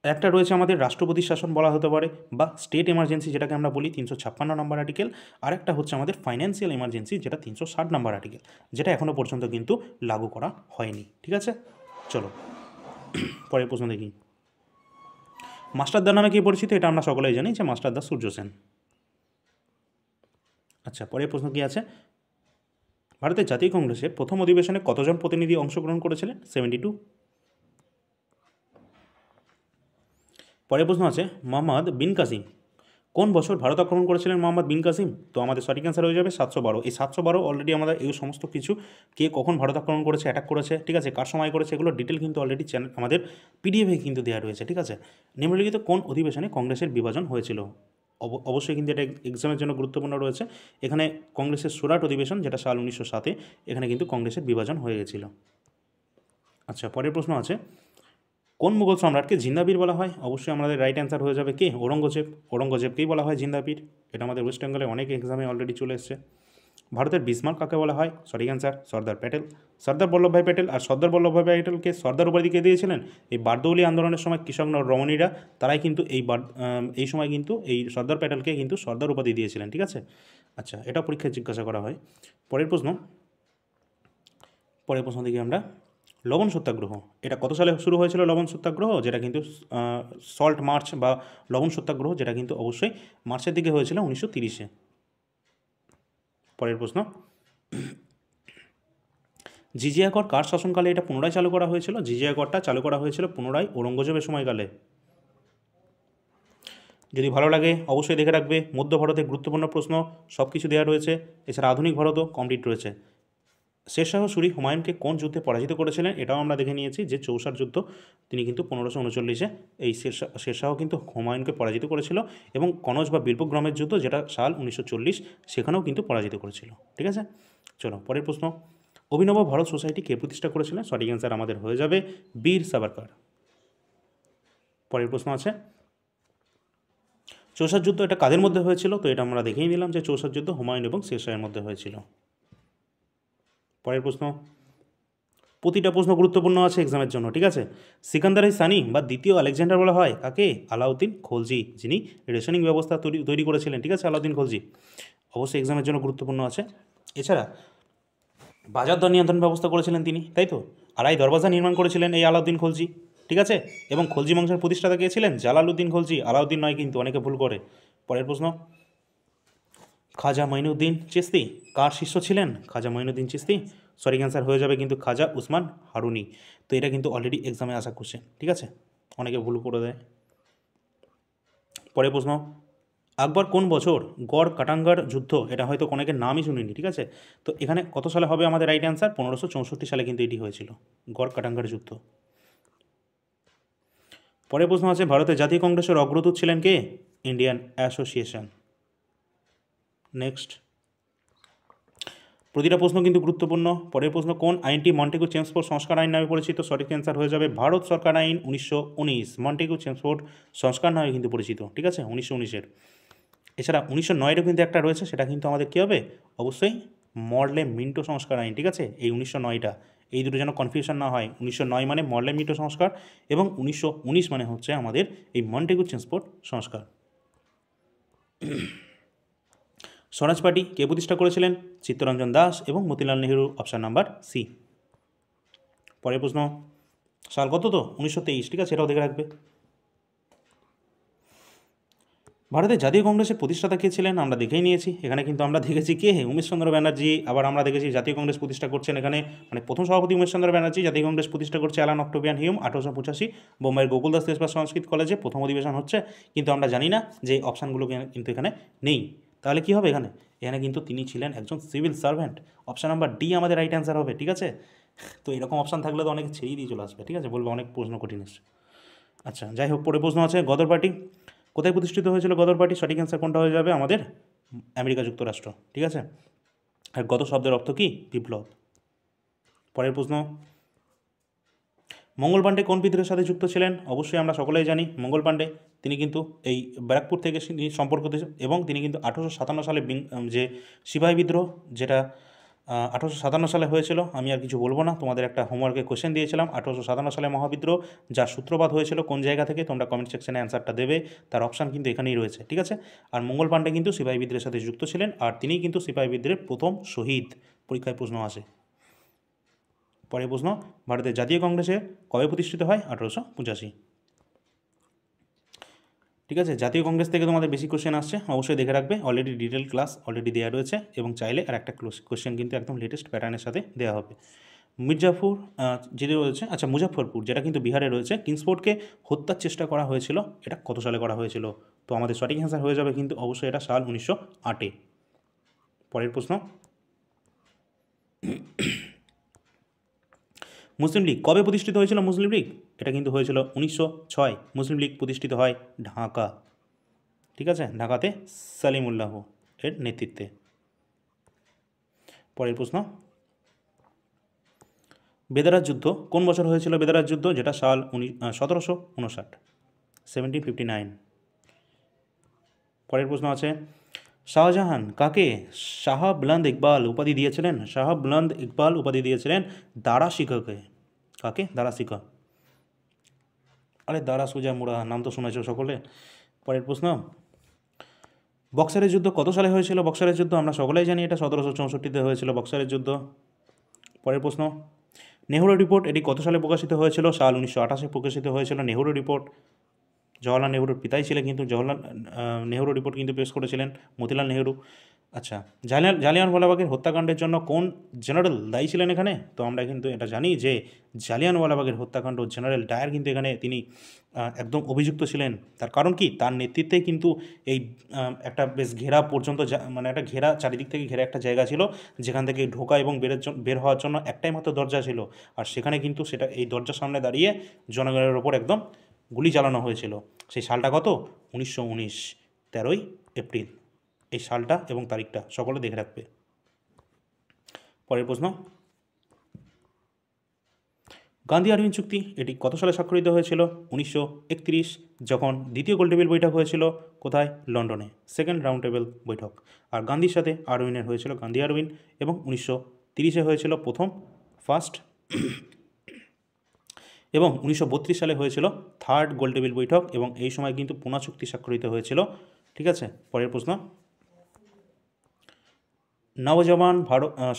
একটা রয়েছে আমাদের রাষ্ট্রপতির শাসন বলা হতে পারে, বা স্টেট এমার্জেন্সি যেটাকে আমরা বলি, 356 নম্বর আর্টিকেল। আর একটা হচ্ছে আমাদের ফাইন্যান্সিয়াল এমার্জেন্সি, যেটা 360 নম্বর আর্টিকেল, যেটা এখনও পর্যন্ত কিন্তু লাগু করা হয়নি, ঠিক আছে। চলো পরের প্রশ্ন দেখি। মাস্টারদা নামে কে পরিচিত, এটা আমরা সকলেই জানি যে মাস্টারদা সূর্য সেন। আচ্ছা, পরের প্রশ্ন কি আছে, ভারতের জাতীয় কংগ্রেসের প্রথম অধিবেশনে কতজন প্রতিনিধি অংশগ্রহণ করেছিলেন, 72। পরের প্রশ্ন আছে, মোহাম্মদ বিন কাসিম কোন বছর ভারত আক্রমণ করেছিলেন মোহাম্মদ বিন কাসিম, তো আমাদের সঠিক অ্যান্সার হয়ে যাবে 712। এই 712 অলরেডি আমাদের এই সমস্ত কিছু কে কখন ভারত আক্রমণ করেছে, অ্যাটাক করেছে, ঠিক আছে, কার সময় করেছে, এগুলো ডিটেল কিন্তু অলরেডি চ্যানেল আমাদের পিডিএফে কিন্তু দেওয়া রয়েছে, ঠিক আছে। নিম্নলিখিত কোন অধিবেশনে কংগ্রেসের বিভাজন হয়েছিল, অবশ্যই কিন্তু এটা এক্সামের জন্য গুরুত্বপূর্ণ রয়েছে। এখানে কংগ্রেসের সুরাট অধিবেশন, যেটা সাল 1907, এখানে কিন্তু কংগ্রেসের বিভাজন হয়ে গেছিল। আচ্ছা, পরের প্রশ্ন আছে, কোন মুঘল সম্রাটকে জিন্দাবীর বলা হয়, অবশ্যই আমাদের রাইট অ্যান্সার হয়ে যাবে কে, ঔরঙ্গজেব। ঔরঙ্গজেবকেই বলা হয় জিন্দাবীর, এটা আমাদের ওয়েস্ট বেঙ্গলে অনেক এক্সামে অলরেডি চলে এসছে। ভারতের বিসমার্ক কাকে বলা হয়, সঠিক অ্যান্সার সর্দার প্যাটেল। সর্দার বল্লভভাই প্যাটেল, আর সর্দার বল্লভভাই প্যাটেলকে সর্দার উপাধি কে দিয়েছিলেন, এই বারদৌলি আন্দোলনের সময় কৃষক রমণীরা, তারাই কিন্তু এই সময় কিন্তু এই সর্দার প্যাটেলকে কিন্তু সর্দার উপাধি দিয়েছিলেন, ঠিক আছে। আচ্ছা, এটা পরীক্ষায় জিজ্ঞাসা করা হয়। পরের প্রশ্ন দেখি আমরা, লবণ সত্যাগ্রহ এটা কত সালে শুরু হয়েছিল, লবণ সত্যাগ্রহ, যেটা কিন্তু সল্ট মার্চ বা লবণ সত্যাগ্রহ, যেটা কিন্তু অবশ্যই মার্চের দিকে হয়েছিল 1930-এ। পরের প্রশ্ন, জিজিয়া কর কার শাসনকালে এটা পুনরায় চালু করা হয়েছিল, জিজিয়া করটা চালু করা হয়েছিল পুনরায় ঔরঙ্গজেবের সময়কালে। যদি ভালো লাগে অবশ্যই দেখে রাখবে, মধ্য ভারতের গুরুত্বপূর্ণ প্রশ্ন সব কিছু দেওয়া রয়েছে, এছাড়া আধুনিক ভারতও কমপ্লিট রয়েছে। শেরশাহ সুরি হুমায়ুনকে কোন যুদ্ধে পরাজিত করেছিলেন, এটাও আমরা দেখে নিয়েছি যে চৌসার যুদ্ধ, তিনি কিন্তু 1539-এ এই শেরশাহ কিন্তু হুমায়ুনকে পরাজিত করেছিল, এবং কনজ বা বীরভূগ্রামের যুদ্ধ, যেটা সাল 1940, সেখানেও কিন্তু পরাজিত করেছিল, ঠিক আছে। চলো পরের প্রশ্ন, অভিনব ভারত সোসাইটি কে প্রতিষ্ঠা করেছিলেন, সঠিক অ্যান্সার আমাদের হয়ে যাবে বীর সাভারকর। পরের প্রশ্ন আছে, চৌসার যুদ্ধ এটা কাদের মধ্যে হয়েছিল, তো এটা আমরা দেখেই নিলাম যে চৌসার যুদ্ধ হুমায়ুন এবং শেরশাহের মধ্যে হয়েছিল। পরের প্রশ্ন, প্রতিটা প্রশ্ন গুরুত্বপূর্ণ আছে এক্সামের জন্য, ঠিক আছে। সিকান্দার সানি বা দ্বিতীয় আলেকজান্ডার বলা হয় কাকে, আলাউদ্দিন খলজি, যিনি রেশনিং ব্যবস্থা তৈরি করেছিলেন, ঠিক আছে, আলাউদ্দিন খলজি, অবশ্যই এক্সামের জন্য গুরুত্বপূর্ণ আছে। এছাড়া বাজার দর নিয়ন্ত্রণ ব্যবস্থা করেছিলেন তিনি, তাই তো, আড়াই দরওয়াজা নির্মাণ করেছিলেন এই আলাউদ্দিন খলজি, ঠিক আছে। এবং খলজি বংশের প্রতিষ্ঠাতা কে ছিলেন, জালালউদ্দিন খলজি, আলাউদ্দিন নয় কিন্তু, অনেকে ভুল করে। পরের প্রশ্ন, খাজা মঈনুদ্দিন চিশতি কার শিষ্য ছিলেন, খাজা মঈনুদ্দিন চিশতি, সঠিক অ্যান্সার হয়ে যাবে কিন্তু খাজা উসমান হারুনি। তো এটা কিন্তু অলরেডি এক্সামে আসা কোশ্চেন, ঠিক আছে, অনেকে ভুল করে দেয়। পরের প্রশ্ন, আকবর কোন বছর গড় কাটাঙ্গার যুদ্ধ, এটা হয়তো অনেকের নামই শুনিনি, ঠিক আছে। তো এখানে কত সালে হবে আমাদের রাইট অ্যান্সার, 1564 সালে কিন্তু এটি হয়েছিল, গড় কাটাঙ্গার যুদ্ধ। পরের প্রশ্ন আছে, ভারতের জাতীয় কংগ্রেসের অগ্রদূত ছিলেন কে, ইন্ডিয়ান অ্যাসোসিয়েশন। নেক্সট, প্রতিটা প্রশ্ন কিন্তু গুরুত্বপূর্ণ। পরের প্রশ্ন, কোন আইনটি মন্টেগু চেমসফোর্ড সংস্কার আইন নামে পরিচিত, সঠিক অ্যান্সার হয়ে যাবে ভারত সরকার আইন 1919, মন্টেগু চেমসফোর্ড সংস্কার নামে কিন্তু পরিচিত, ঠিক আছে, 1919-এর। এছাড়া 1909-এরও কিন্তু একটা রয়েছে, সেটা কিন্তু আমাদের কী হবে, অবশ্যই মরলে মিন্টো সংস্কার আইন, ঠিক আছে, এই 1909টা, এই দুটো যেন কনফিউশন না হয়, 1909 মানে মরলে মিন্টো সংস্কার, এবং 1919 মানে হচ্ছে আমাদের এই মন্টেগু চেমসফোর্ড সংস্কার। স্বরাজ পার্টি কে প্রতিষ্ঠা করেছিলেন? চিত্তরঞ্জন দাস এবং Motilal Nehru, option number C. পরের প্রশ্ন, সাল কত? তো 1923, ঠিক আছে, এটাও দেখে রাখবে। ভারতের জাতীয় কংগ্রেসের প্রতিষ্ঠাতা কে ছিলেন? আমরা দেখেই নিয়েছি, এখানে কিন্তু আমরা দেখেছি কে, উমেশচন্দ্র ব্যানার্জি। আবার আমরা দেখেছি জাতীয় কংগ্রেস প্রতিষ্ঠা করছেন এখানে, মানে প্রথম সভাপতি উমেশচন্দ্র ব্যানার্জি, জাতীয় কংগ্রেস প্রতিষ্ঠা করছে অ্যালান অক্টোবিয়ান হিউম 1885, বোম্বাইয়ের গোকুলদাস দেশপাল সংস্কৃত কলেজে প্রথম অধিবেশন হচ্ছে। কিন্তু আমরা জানি না যে অপশানগুলো কিন্তু এখানে নেই, তাহলে কি হবে এখানে? এখানে কিন্তু তিনি ছিলেন একজন civil servant, option number D আমাদের রাইট অ্যান্সার হবে, ঠিক আছে। তো এরকম অপশান থাকলে তো অনেকে ছেড়েই দিয়ে চলে আসবে, ঠিক আছে, বলবো অনেক প্রশ্ন কঠিন এসছে। আচ্ছা, যাই হোক, পরে প্রশ্ন আছে, গদর পার্টি কোথায় প্রতিষ্ঠিত হয়েছিল? গদর পার্টি সঠিক অ্যান্সার কোনটা হয়ে যাবে? আমাদের আমেরিকা যুক্তরাষ্ট্র, ঠিক আছে। আর গদ শব্দের অর্থ কি? বিপ্লব। পরের প্রশ্ন, মঙ্গল পাণ্ডে কোন বিদ্রোহের সাথে যুক্ত ছিলেন? অবশ্যই আমরা সকলেই জানি মঙ্গল পাণ্ডে, তিনি কিন্তু এই ব্যারাকপুর থেকে সম্পর্ক, এবং তিনি কিন্তু 1857 সালে যে সিপাহী বিদ্রোহ, যেটা 1857 সালে হয়েছিল, আমি আর কিছু বলবো না, তোমাদের একটা হোমওয়ার্কে কোশ্চেন দিয়েছিলাম 1857 সালে মহাবিদ্রোহ, যার সূত্রপাত হয়েছিল কোন জায়গা থেকে, তোমরা কমেন্ট সেকশনে অ্যান্সারটা দেবে, তার অপশান কিন্তু এখানেই রয়েছে, ঠিক আছে। আর মঙ্গল পাণ্ডে কিন্তু সিপাহী বিদ্রোহের সাথে যুক্ত ছিলেন, আর তিনিই কিন্তু সিপাহী বিদ্রোহের প্রথম শহীদ, পরীক্ষায় প্রশ্ন আসে। পরের প্রশ্ন, ভারতের জাতীয় কংগ্রেসের কবে প্রতিষ্ঠিত হয়? 1885, ঠিক আছে। জাতীয় কংগ্রেস থেকে তোমাদের বেশি কোশ্চেন আসছে, অবশ্যই দেখে রাখবে, অলরেডি ডিটেল ক্লাস অলরেডি দেওয়া রয়েছে, এবং চাইলে আর একটা কোশ্চেন কিন্তু একদম লেটেস্ট প্যাটার্নের সাথে দেওয়া হবে। মির্জাপুর যেটা রয়েছে, আচ্ছা মুজফ্ফরপুর, যেটা কিন্তু বিহারে রয়েছে, কিংসফোর্ডকে হত্যার চেষ্টা করা হয়েছিল, এটা কত সালে করা হয়েছিল? তো আমাদের সঠিক অ্যান্সার হয়ে যাবে কিন্তু অবশ্যই এটা সাল 1908। পরের প্রশ্ন, মুসলিম লীগ কবে প্রতিষ্ঠিত হয়েছিল? মুসলিম লীগ এটা কিন্তু হয়েছিল 1906, মুসলিম লীগ প্রতিষ্ঠিত হয় ঢাকা, ঠিক আছে, ঢাকাতে সালিমুল্লাহ এর নেতৃত্বে। পরের প্রশ্ন, বেদারার যুদ্ধ কোন বছর হয়েছিল? বেদারার যুদ্ধ, যেটা সাল 1759, 1759। পরের প্রশ্ন আছে, শাহজাহান কাকে শাহ বুলন্দ ইকবাল উপাধি দিয়েছিলেন? শাহ বুলন্দ ইকবাল উপাধি দিয়েছিলেন দারা শিখকে। কাকে? দারা শিখা। আরে দারা সুজা মুড়া, নাম তো শুনেছ সকলে। পরের প্রশ্ন, বক্সারের যুদ্ধ কত সালে হয়েছিল? বক্সারের যুদ্ধ আমরা সকলেই জানি, এটা 1764-তে হয়েছিল বক্সারের যুদ্ধ। পরের প্রশ্ন, নেহরু রিপোর্ট এটি কত সালে প্রকাশিত হয়েছিল? সাল 1928 প্রকাশিত হয়েছিল নেহরু রিপোর্ট। জওয়াহরলাল নেহরুর পিতাই ছিলেন কিন্তু জওয়াহরলাল নেহরু রিপোর্ট কিন্তু পেশ করেছিলেন মতিলাল নেহরু। আচ্ছা, জালিয়ানওয়ালাবাগের হত্যাকাণ্ডের জন্য কোন জেনারেল দায়ী ছিলেন এখানে? তো আমরা কিন্তু এটা জানি যে জালিয়ানওয়ালাবাগের হত্যাকাণ্ড জেনারেল ডায়ার কিন্তু এখানে তিনি একদম অভিযুক্ত ছিলেন। তার কারণ কি? তার নেতৃত্বে কিন্তু এই একটা বেশ ঘেরা পর্যন্ত, মানে একটা ঘেরা, চারিদিক থেকে ঘেরা একটা জায়গা ছিল, যেখান থেকে ঢোকা এবং বের হওয়ার জন্য একটাই মাত্র দরজা ছিল, আর সেখানে কিন্তু সেটা এই দরজার সামনে দাঁড়িয়ে জনগণের ওপর একদম গুলি চালানো হয়েছিল। সেই সালটা কত? 1919, 13ই এপ্রিল। এই সালটা এবং তারিখটা সকলে দেখে রাখবে। পরের প্রশ্ন, গান্ধী আরউইন চুক্তি এটি কত সালে স্বাক্ষরিত হয়েছিল? 1931, যখন দ্বিতীয় গোলটেবিল বৈঠক হয়েছিল। কোথায়? লন্ডনে, সেকেন্ড রাউন্ড টেবিল বৈঠক। আর গান্ধীর সাথে আরউইনের হয়েছিল গান্ধী আরউইন, এবং 1930-এ হয়েছিল ফার্স্ট, এবং 1932 সালে হয়েছিল থার্ড গোলটেবিল বৈঠক, এবং এই সময় কিন্তু পুনা চুক্তি স্বাক্ষরিত হয়েছিল, ঠিক আছে। পরের প্রশ্ন, নওজওয়ান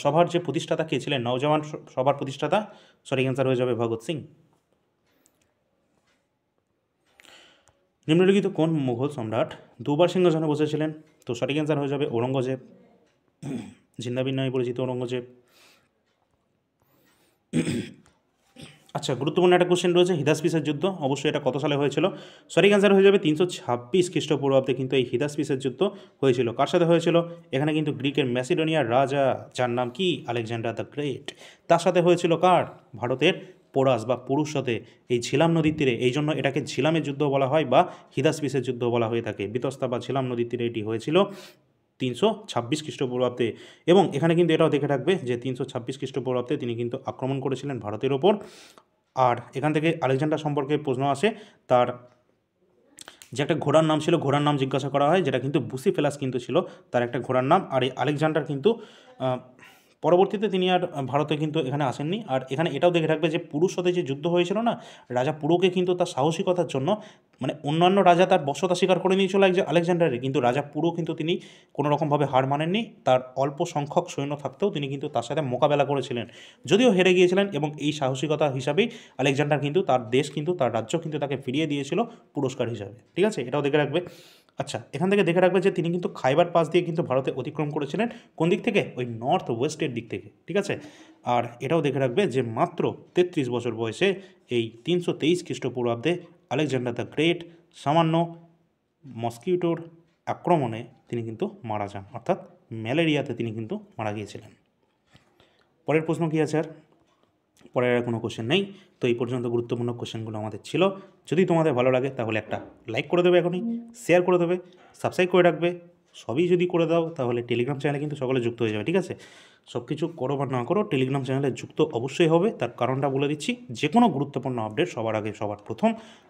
সভার যে প্রতিষ্ঠাতা কে ছিলেন? নওজওয়ান সভার প্রতিষ্ঠাতা সঠিক অ্যান্সার হয়ে যাবে ভগৎ সিং। নিম্নলিখিত কোন মুঘল সম্রাট দুবার সিংহাসনে বসেছিলেন? তো সঠিক অ্যান্সার হয়ে যাবে ঔরঙ্গজেব, জিন্দাবিন নামে পরিচিত ঔরঙ্গজেব। আচ্ছা, গুরুত্বপূর্ণ একটা কোশ্চেন রয়েছে, হিদাসপিসের যুদ্ধ অবশ্যই এটা কত সালে হয়েছিল? সঠিক অ্যান্সার হয়ে যাবে 326 খ্রিস্টপূর্বাব্দে কিন্তু এই হিদাসপিসের যুদ্ধ হয়েছিল। কার সাথে হয়েছিল? এখানে কিন্তু গ্রিকের ম্যাসিডোনিয়ার রাজা, যার নাম কি? আলেকজান্ডার দ্য গ্রেট, তার সাথে হয়েছিল কার? ভারতের পোরাস বা পুরুষ সাথে, এই ঝিলাম নদীর তীরে। এই জন্য এটাকে ঝিলামের যুদ্ধ বলা হয় বা হিদাসপিসের যুদ্ধ বলা হয়ে থাকে। বিতস্তা বা ঝিলাম নদীর তীরে এটি হয়েছিল 326 খ্রিস্টপূর্বাব্দে। এবং এখানে কিন্তু এটাও দেখে রাখবে যে 326 খ্রিস্টপূর্বাব্দে তিনি কিন্তু আক্রমণ করেছিলেন ভারতের ওপর। আর এখান থেকে আলেকজান্ডার সম্পর্কে প্রশ্ন আসে, তার যে একটা ঘোড়ার নাম ছিল, ঘোড়ার নাম জিজ্ঞাসা করা হয়, যেটা কিন্তু বুসিফেলাস কিন্তু ছিল তার একটা ঘোড়ার নাম। আর এই আলেকজান্ডার কিন্তু পরবর্তীতে তিনি আর ভারতে কিন্তু এখানে আসেননি। আর এখানে এটাও দেখে রাখবে যে পুরুর সাথে যে যুদ্ধ হয়েছিল না, রাজা পুরুকে কিন্তু তার সাহসিকতার জন্য, মানে অন্যান্য রাজা তার বশ্যতা স্বীকার করে নিয়েছিল আলেকজান্ডারের, কিন্তু রাজা পুরো কিন্তু তিনি কোনো রকমভাবে হার মানেননি। তার অল্প সংখ্যক সৈন্য থাকতেও তিনি কিন্তু তার সাথে মোকাবেলা করেছিলেন, যদিও হেরে গিয়েছিলেন, এবং এই সাহসিকতা হিসাবেই আলেকজান্ডার কিন্তু তার দেশ কিন্তু তার রাজ্য কিন্তু তাকে ফিরিয়ে দিয়েছিল পুরস্কার হিসাবে। ঠিক আছে, এটাও দেখে রাখবে। আচ্ছা, এখান থেকে দেখে রাখবে যে তিনি কিন্তু খাইবার পাস দিয়ে কিন্তু ভারতে অতিক্রম করেছিলেন। কোন দিক থেকে? ওই নর্থ ওয়েস্টের দিক থেকে। ঠিক আছে, আর এটাও দেখে রাখবে যে মাত্র 33 বছর বয়সে এই 323 খ্রিস্টপূর্বাব্দে আলেকজান্ডার দ্য গ্রেট সামান্য মস্কিটোর আক্রমণে তিনি কিন্তু মারা যান, অর্থাৎ ম্যালেরিয়াতে তিনি কিন্তু মারা গিয়েছিলেন। পরের প্রশ্ন কী আছে? আর পরের আর কোনো কোশ্চেন নেই। তো এই পর্যন্ত গুরুত্বপূর্ণ কোশ্চেনগুলো আমাদের ছিল। যদি তোমাদের ভালো লাগে তাহলে একটা লাইক করে দেবে, এখনই শেয়ার করে দেবে, সাবস্ক্রাইব করে রাখবে। সবই যদি করে দাও তাহলে টেলিগ্রাম চ্যানেলে কিন্তু সকলে যুক্ত হয়ে যাবে। ঠিক আছে, সব কিছু করো বা না করো, টেলিগ্রাম চ্যানেলে যুক্ত অবশ্যই হবে। তার কারণটা বলে দিচ্ছি, যে কোনো গুরুত্বপূর্ণ আপডেট সবার আগে সবার প্রথম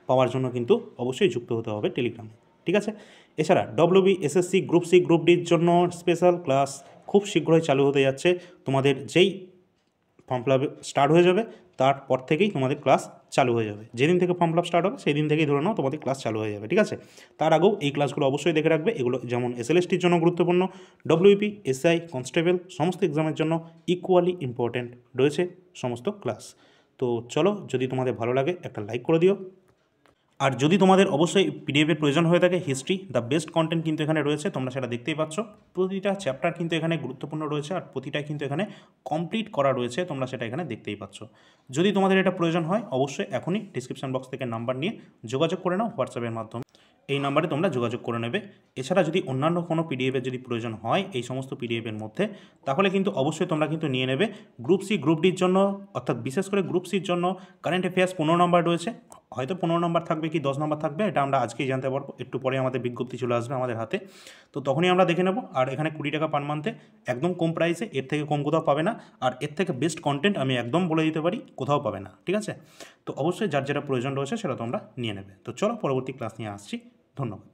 পাওয়ার জন্য কিন্তু অবশ্যই যুক্ত হতে হবে টেলিগ্রামে। ঠিক আছে, এছাড়া WB, SSC, group C, group ডির জন্য স্পেশাল ক্লাস খুব শীঘ্রই চালু হতে যাচ্ছে। তোমাদের যেই ফর্ম ফিল আপ স্টার্ট হয়ে যাবে তারপর থেকেই তোমাদের ক্লাস চালু হয়ে যাবে। যেদিন থেকে ফর্ম ফিল আপ স্টার্ট হবে সেই দিন থেকেই ধরে নাও তোমাদের ক্লাস চালু হয়ে যাবে। ঠিক আছে, তার আগেও এই ক্লাসগুলো অবশ্যই দেখে রাখবে। এগুলো যেমন এসএলএসটির জন্য গুরুত্বপূর্ণ, ডব্লিউপি, এসআই, কনস্টেবল সমস্ত এক্সামের জন্য ইকুয়ালি ইম্পর্ট্যান্ট রয়েছে সমস্ত ক্লাস। তো চলো, যদি তোমাদের ভালো লাগে একটা লাইক করে দিও। আর যদি তোমাদের অবশ্যই পিডিএফের প্রয়োজন হয়ে থাকে, হিস্ট্রি দ্য বেস্ট কন্টেন্ট কিন্তু এখানে রয়েছে, তোমরা সেটা দেখতেই পাচ্ছ। প্রতিটা চ্যাপ্টার কিন্তু এখানে গুরুত্বপূর্ণ রয়েছে, আর প্রতিটাই কিন্তু এখানে কমপ্লিট করা রয়েছে, তোমরা সেটা এখানে দেখতেই পাচ্ছ। যদি তোমাদের এটা প্রয়োজন হয় অবশ্যই এখনই ডিসক্রিপশন বক্স থেকে নাম্বার নিয়ে যোগাযোগ করে নাও হোয়াটসঅ্যাপের মাধ্যমে, এই নাম্বারে তোমরা যোগাযোগ করে নেবে। এছাড়া যদি অন্যান্য কোনো পিডিএফের যদি প্রয়োজন হয় এই সমস্ত পিডিএফের মধ্যে, তাহলে কিন্তু অবশ্যই তোমরা কিন্তু নিয়ে নেবে। গ্রুপ সি, গ্রুপ ডির জন্য, অর্থাৎ বিশেষ করে গ্রুপ সির জন্য কারেন্ট অ্যাফেয়ার্স 15 নম্বর রয়েছে। হয়তো 15 নম্বর থাকবে কি 10 নম্বর থাকবে এটা আমরা আজকেই জানতে পারবো, একটু পরে আমাদের বিজ্ঞপ্তি চলে আসবে আমাদের হাতে, তো তখনই আমরা দেখে নেব। আর এখানে 20 টাকা পার মান্থে, একদম কম প্রাইসে, এর থেকে কম কোথাও পাবে না। আর এর থেকে বেস্ট কন্টেন্ট আমি একদম বলে দিতে পারি কোথাও পাবে না। ঠিক আছে, তো অবশ্যই যার যেটা প্রয়োজন রয়েছে সেটা তোমরা নিয়ে নেবে। তো চলো পরবর্তী ক্লাস নিয়ে আসছি। ধন্যবাদ।